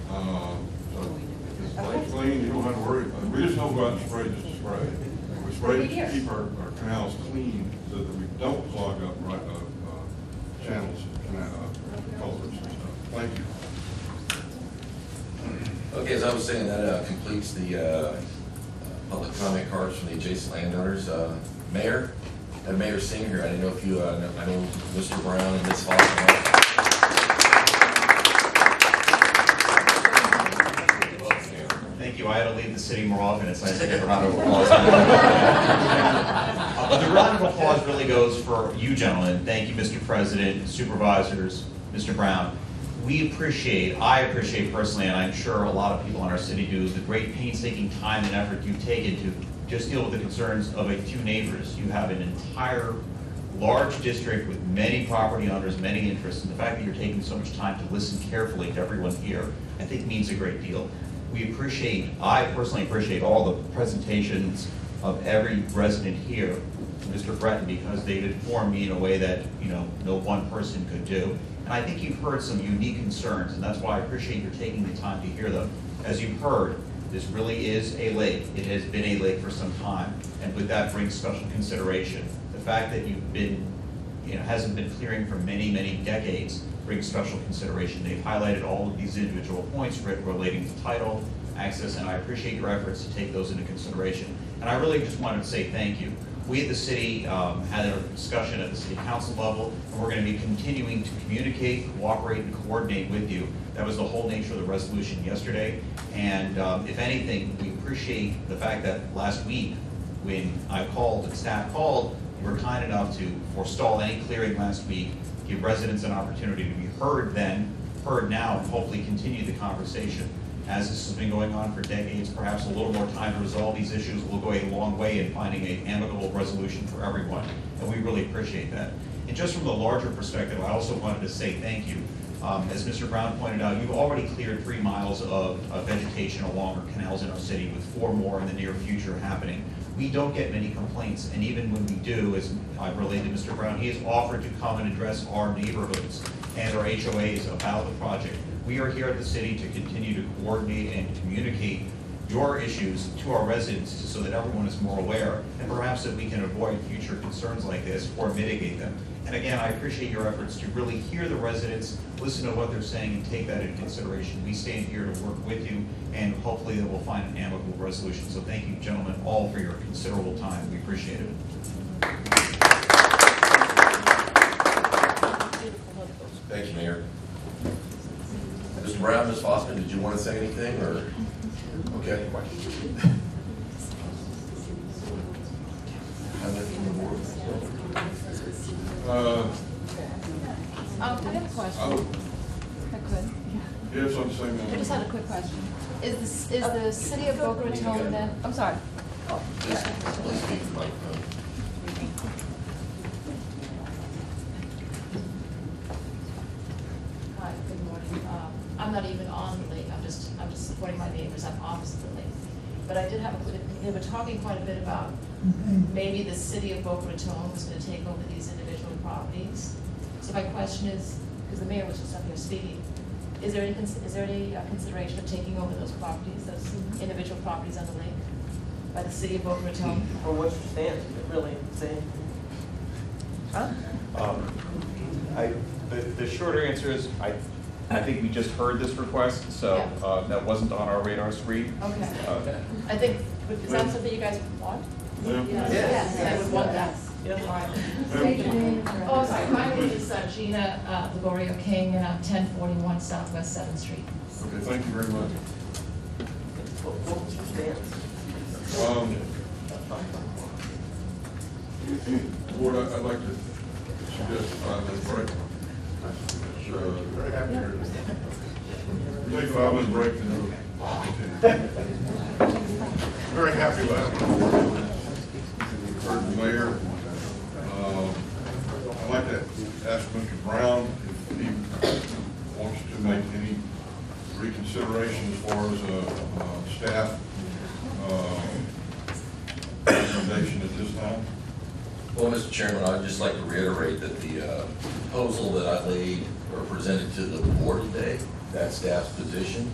So if it's lake clean, you don't have to worry about it. We just don't go out and spray just to spray. We spray to keep our canals clean so that we don't clog up channels, culverts and stuff. Thank you. Okay, as I was saying, that completes the public comment cards from the adjacent landowners. Mayor, and Mayor Singer here. I didn't know if you, I know Mr. Brown and Ms. Foster. Thank you. I had to leave the city more often. It's nice to get a round of applause. But the round of applause really goes for you gentlemen. Thank you, Mr. President, supervisors, Mr. Brown. I appreciate personally, and I'm sure a lot of people in our city do, the great painstaking time and effort you've taken to just deal with the concerns of a few neighbors. You have an entire large district with many property owners, many interests, and the fact that you're taking so much time to listen carefully to everyone here, I think means a great deal. I personally appreciate all the presentations of every resident here, Mr. Breton, because they've informed me in a way that no one person could do. And I think you've heard some unique concerns, and that's why I appreciate your taking the time to hear them. As you've heard, this really is a lake. It has been a lake for some time, and with that brings special consideration. The fact that you've been, hasn't been clearing for many, many decades brings special consideration. They've highlighted all of these individual points relating to title, access, and I appreciate your efforts to take those into consideration. And I really just wanted to say thank you. We at the city had a discussion at the city council level, and we're going to be continuing to communicate, cooperate, and coordinate with you. That was the whole nature of the resolution yesterday. And if anything, we appreciate the fact that last week, when I called and staff called, you were kind enough to forestall any clearing last week, give residents an opportunity to be heard then, heard now, and hopefully continue the conversation. as this has been going on for decades, perhaps a little more time to resolve these issues will go a long way in finding an amicable resolution for everyone, and we really appreciate that. And just from the larger perspective, I also wanted to say thank you. As Mr. Brown pointed out, you've already cleared 3 miles of vegetation along our canals in our city, with 4 more in the near future happening. We don't get many complaints, and even when we do, as I've relayed to Mr. Brown, he has offered to come and address our neighborhoods and our HOAs about the project. We are here at the city to continue to coordinate and communicate your issues to our residents so that everyone is more aware, and perhaps that we can avoid future concerns like this or mitigate them. And again, I appreciate your efforts to really hear the residents, listen to what they're saying, and take that into consideration. We stand here to work with you, and hopefully that we'll find an amicable resolution. So thank you, gentlemen, all for your considerable time. We appreciate it. Thank you, Mayor. Mr. Brown, Ms. Foster, did you want to say anything, or? Okay. I have a question. If I could. You have something to say, ma'am? I just had a quick question. Is the city of Boca Raton then, I'm sorry. Please speak to the microphone. Hi, good morning. I'm not even on the lake, I'm just supporting my neighbors, I'm opposite the lake. But I did have they were talking quite a bit about maybe the city of Boca Raton was going to take over these individual properties. So my question is, because the mayor was just up here speaking, is there any consideration of taking over those properties, those individual properties on the lake, by the city of Boca Raton? Or what's your stance? Is it really saying? The shorter answer is, I think we just heard this request, so that wasn't on our radar screen. Okay. I think, is that something you guys want? Yes. I would want that. Oh, sorry, my name is Gina Ligorio King, and I'm 1041 Southwest 7th Street. Okay, thank you very much. What was your stance? Board, I'd like to suggest a 5-minute break. Very happy to hear this. Take a 5-minute break and then Very happy with that. heard the mayor. I'd like to ask Mr. Brown if he wants to make any reconsideration as far as staff recommendation at this time. Well, Mr. Chairman, I'd just like to reiterate that the proposal that I laid or presented to the board today, that staff's position,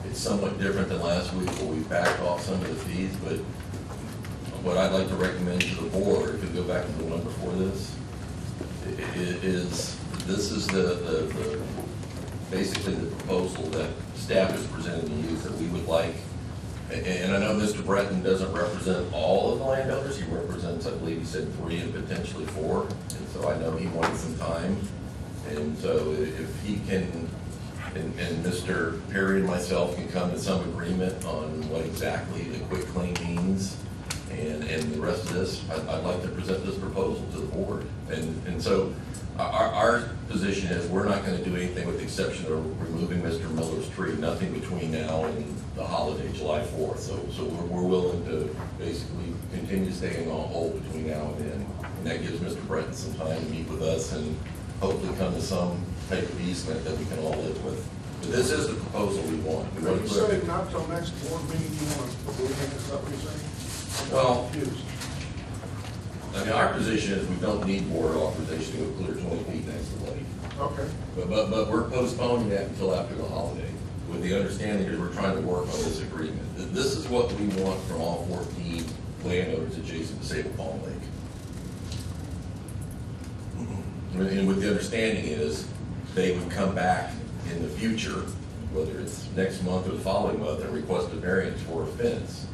it's somewhat different than last week where we backed off some of the fees, but what I'd like to recommend to the board, if you go back to the one before this, this is the basically the proposal that staff is presenting to you that we would like. And I know Mr. Breton doesn't represent all of the landowners. He represents, I believe he said 3 and potentially 4. And so I know he wanted some time. And so if he can, and Mr. Perry and myself can come to some agreement on what exactly the quick claim means and the rest of this, I'd like to present this proposal to the board. And so our position is we're not going to do anything with the exception of removing Mr. Miller's tree, nothing between now and the holiday, July 4th. So we're willing to basically continue staying on hold between now and then. And that gives Mr. Breton some time to meet with us and hopefully come to some type of easement that we can all live with. But this is the proposal we want. We want You to said not till next board meeting, you want to, before we make this up, you're saying? Well, I mean, our position is we don't need board authorization to go clear 20 feet next to the lake. Okay. But we're postponing that until after the holiday, with the understanding that we're trying to work on this agreement. This is what we want from all 14 landowners adjacent to Sable Palm Lake. And with the understanding is they would come back in the future, whether it's next month or the following month, and request a variance for a fence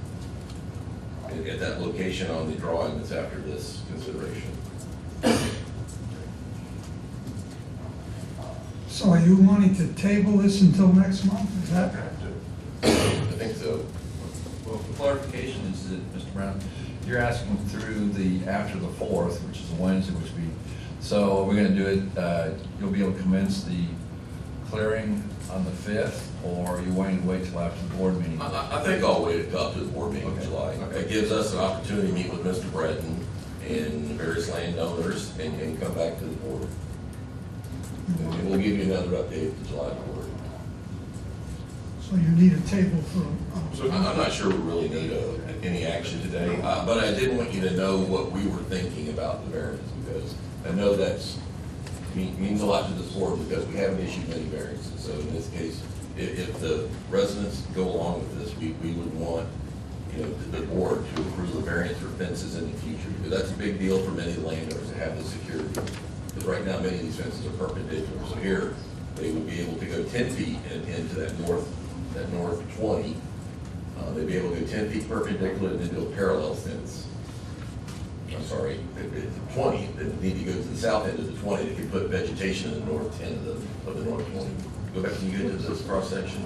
at that location on the drawing that's after this consideration. So are you wanting to table this until next month? Is that? I think so. Well, for clarification, is that, Mr. Brown, you're asking through after the 4th, which is a Wednesday, so we're going to do it, you'll be able to commence the clearing on the 5th, or are you waiting to wait till after the board meeting? I think I'll wait up to the board meeting in Okay. July. Okay. It gives us an opportunity to meet with Mr. Breton and the various landowners and come back to the board. And we'll give you another update at the July board. So you need a table for, I'm not sure we really need any action today, but I did want you to know what we were thinking about the variance, because I know that's means a lot to this board, because we haven't issued many variances. So in this case, if the residents go along with this, we would want, you know, the board to approve the variance for fences in the future, because that's a big deal for many landowners to have the security. Because right now, many of these fences are perpendicular. So here, they would be able to go 10 feet into that north 20. They'd be able to go 10 feet perpendicular and then do a parallel fence. I'm sorry, 20, they need to go to the south end of the 20, they could put vegetation in the north end of the north 20. Go back, when you get to this cross section,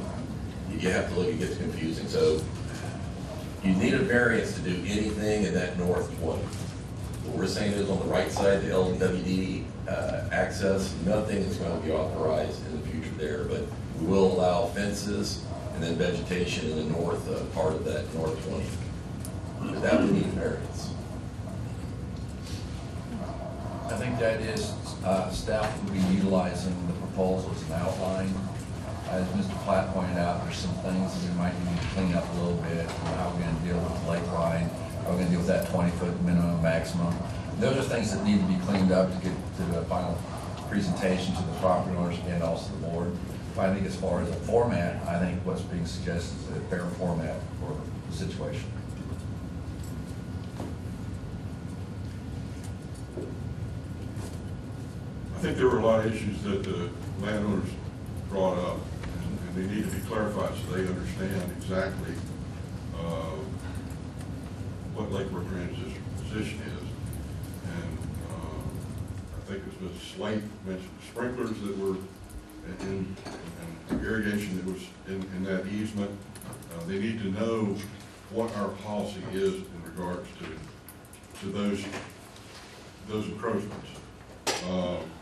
you have to look, it gets confusing. So you need a variance to do anything in that north 20. What we're saying is on the right side, the LWDD access, nothing is going to be authorized in the future there, but we will allow fences and then vegetation in the north part of that north 20. But that would need a variance. I think that is, staff will be utilizing the proposal as an outline. As Mr. Platt pointed out, there's some things that we might need to clean up a little bit. How we're going to deal with the lake line, how we're going to deal with that 20-foot minimum, maximum. Those are things that need to be cleaned up to get to the final presentation to the property owners and also the board. But I think as far as a format, I think what's being suggested is a fair format for the situation. I think there were a lot of issues that the landowners brought up, and they need to be clarified so they understand exactly what Lake Worth Drainage position is. And I think it was Ms. Slate mentioned sprinklers that were in irrigation that was in that easement. They need to know what our policy is in regards to those encroachments.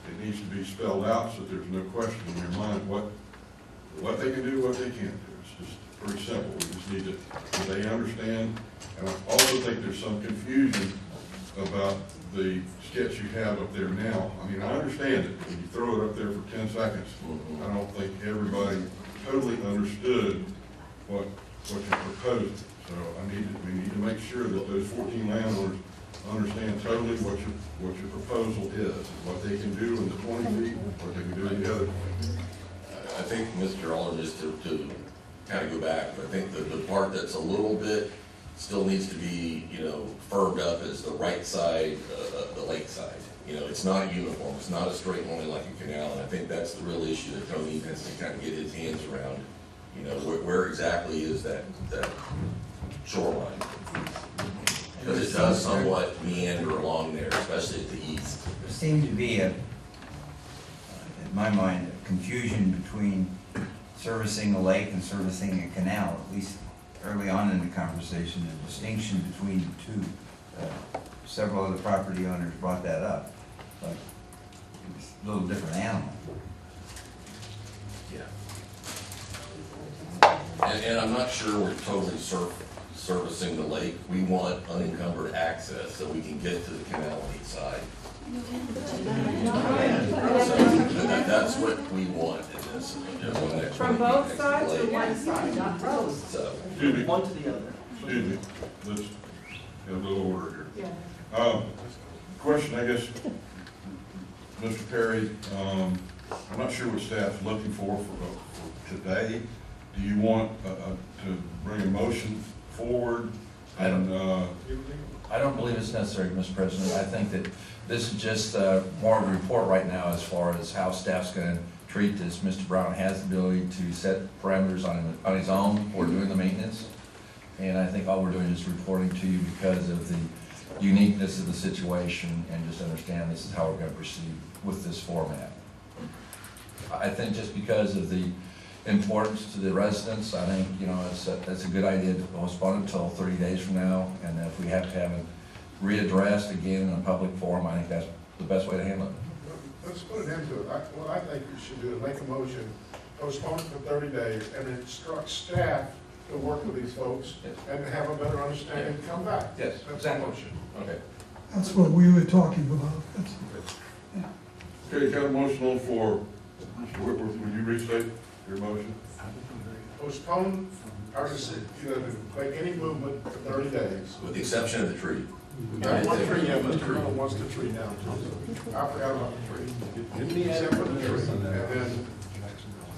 It needs to be spelled out so there's no question in your mind what they can do, what they can't do. It's just very simple. We just need to, so they understand. And I also think there's some confusion about the sketch you have up there now. I mean, I understand it. When you throw it up there for 10 seconds, I don't think everybody totally understood what you're proposing. So we need to make sure that those 14 landowners understand totally what your proposal is, what they can do in the 20 feet, what they can do in the other 20 feet. I think, Mr. Alder, just to kind of go back, I think the part that's a little bit still needs to be, you know, firmed up is the right side, the lake side. You know, it's not uniform, it's not a straight line like a canal, and I think that's the real issue that Tony has to kind of get his hands around. You know, where exactly is that shoreline? Because it does somewhat meander along there, especially at the east. There seems to be in my mind, a confusion between servicing a lake and servicing a canal, at least early on in the conversation, the distinction between the two. Several of the property owners brought that up, but it's a little different animal. Yeah. And I'm not sure we're totally servicing the lake. We want unencumbered access so we can get to the canal on each side. So that's what we want in this. From both sides or one side, not both? So, Excuse me. One to the other. Excuse me. Let's get a little order here. Yeah. Question, I guess, Mr. Perry, I'm not sure what staff's looking for today. Do you want to bring a motion forward? I don't believe it's necessary, Mr. President. I think that this is just more of a report right now as far as how staff's going to treat this. Mr. Brown has the ability to set parameters on his own for doing the maintenance. And I think all we're doing is reporting to you because of the uniqueness of the situation and just understand this is how we're going to proceed with this format. I think just because of the importance to the residents, I think, you know, it's a good idea to postpone it until 30 days from now. And if we have to have it readdressed again in a public forum, I think that's the best way to handle it. let's put an end to it. What I think we should do is make a motion, postpone it for 30 days, and instruct staff to work with these folks and to have a better understanding and come back. Yes, That's a exactly. motion. Okay. That's what we were talking about. That's, Okay, got a motion on the floor. Mr. Whitworth, would you restate your motion? Postpone our decision, make any movement for 30 days. With the exception of the tree. Not one tree yet, Mr. Miller wants the tree down too. I forgot about the tree. Except for the tree. And then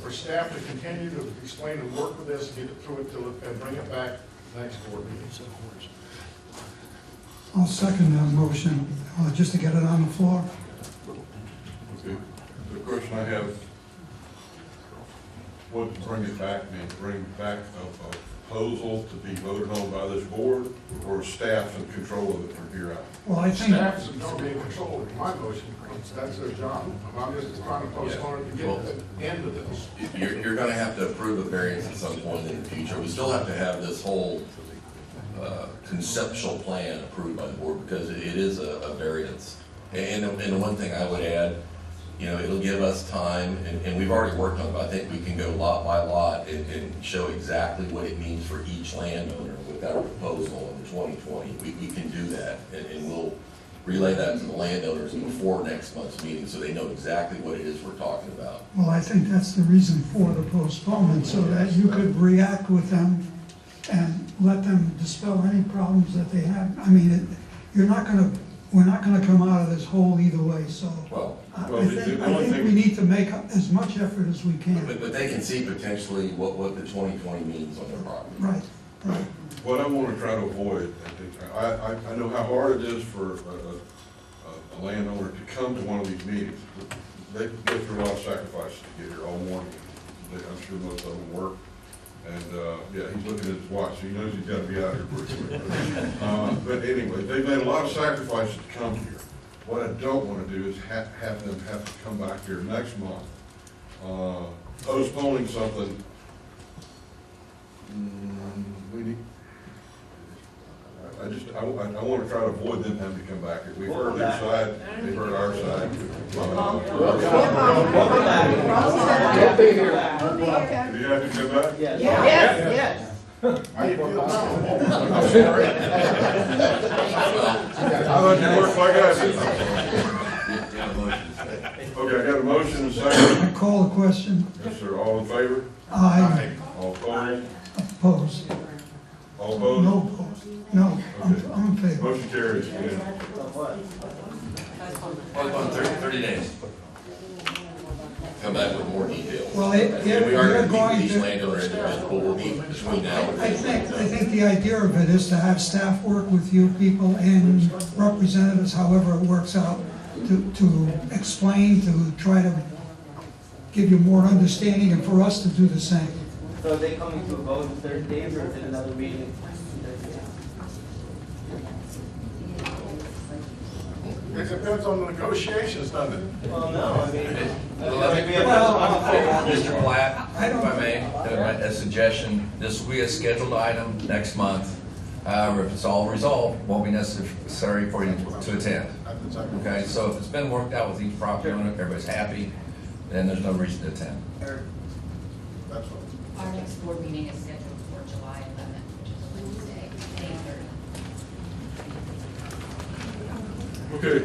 for staff to continue to explain and work with this, get it through it till, and bring it back next board meeting. I'll second that motion, just to get it on the floor. Okay. The question I have, what does bring it back mean? Bring back a proposal to be voted on by this board, or staff in control of it from here out? Well, I think. Staff is going to be in control of my motion. That's their job. I'm just trying to postpone it to get to the end of this. You're gonna have to approve a variance at some point in the future. We still have to have this whole conceptual plan approved by the board, because it is a variance. And the one thing I would add, you know, it'll give us time, and we've already worked on it, but I think we can go lot by lot and show exactly what it means for each landowner with our proposal in 2020. We can do that, and we'll relay that to the landowners before next month's meeting, so they know exactly what it is we're talking about. Well, I think that's the reason for the postponement, so that you could react with them and let them dispel any problems that they have. I mean, we're not gonna come out of this hole either way, so. I think we need to make as much effort as we can. But they can see potentially what the 2020 means on their property. Right, right. What I want to try to avoid, I know how hard it is for a landowner to come to one of these meetings. They go through a lot of sacrifices to get here all morning. I'm sure most of them work. And, yeah, he's looking at his watch, so he knows he's got to be out here pretty quick. But anyway, they've made a lot of sacrifices to come here. What I don't want to do is have them have to come back here next month, postponing something. We need, I want to try to avoid them having to come back here. We've heard their side, they've heard our side. Do you have to come back? Yes. Yes. How you feel? I thought you worked like I did. Okay, I got a motion and a second. I call the question. Yes, sir. All in favor? Aye. All opposed? Opposed. All opposed? No opposed. No, I'm in favor. Motion carries. On 30 days. Come back with more details. Well, And we are going to meet each landowner individual. We'll meet between now and I think the idea of it is to have staff work with you people and representatives, however it works out, to explain, to try to give you more understanding, and for us to do the same. So are they coming to a vote in 30 days, or is it another meeting? It depends on the negotiations, doesn't it? Well, no, I mean. Mr. Platt, if I may, a suggestion, this will be a scheduled item next month. However, if it's all resolved, it won't be necessary for you to attend. Okay, so if it's been worked out with each property owner, everybody's happy, then there's no reason to attend. That's what. Our next board meeting is scheduled for July 11th, which is a Wednesday, 8:30. Okay.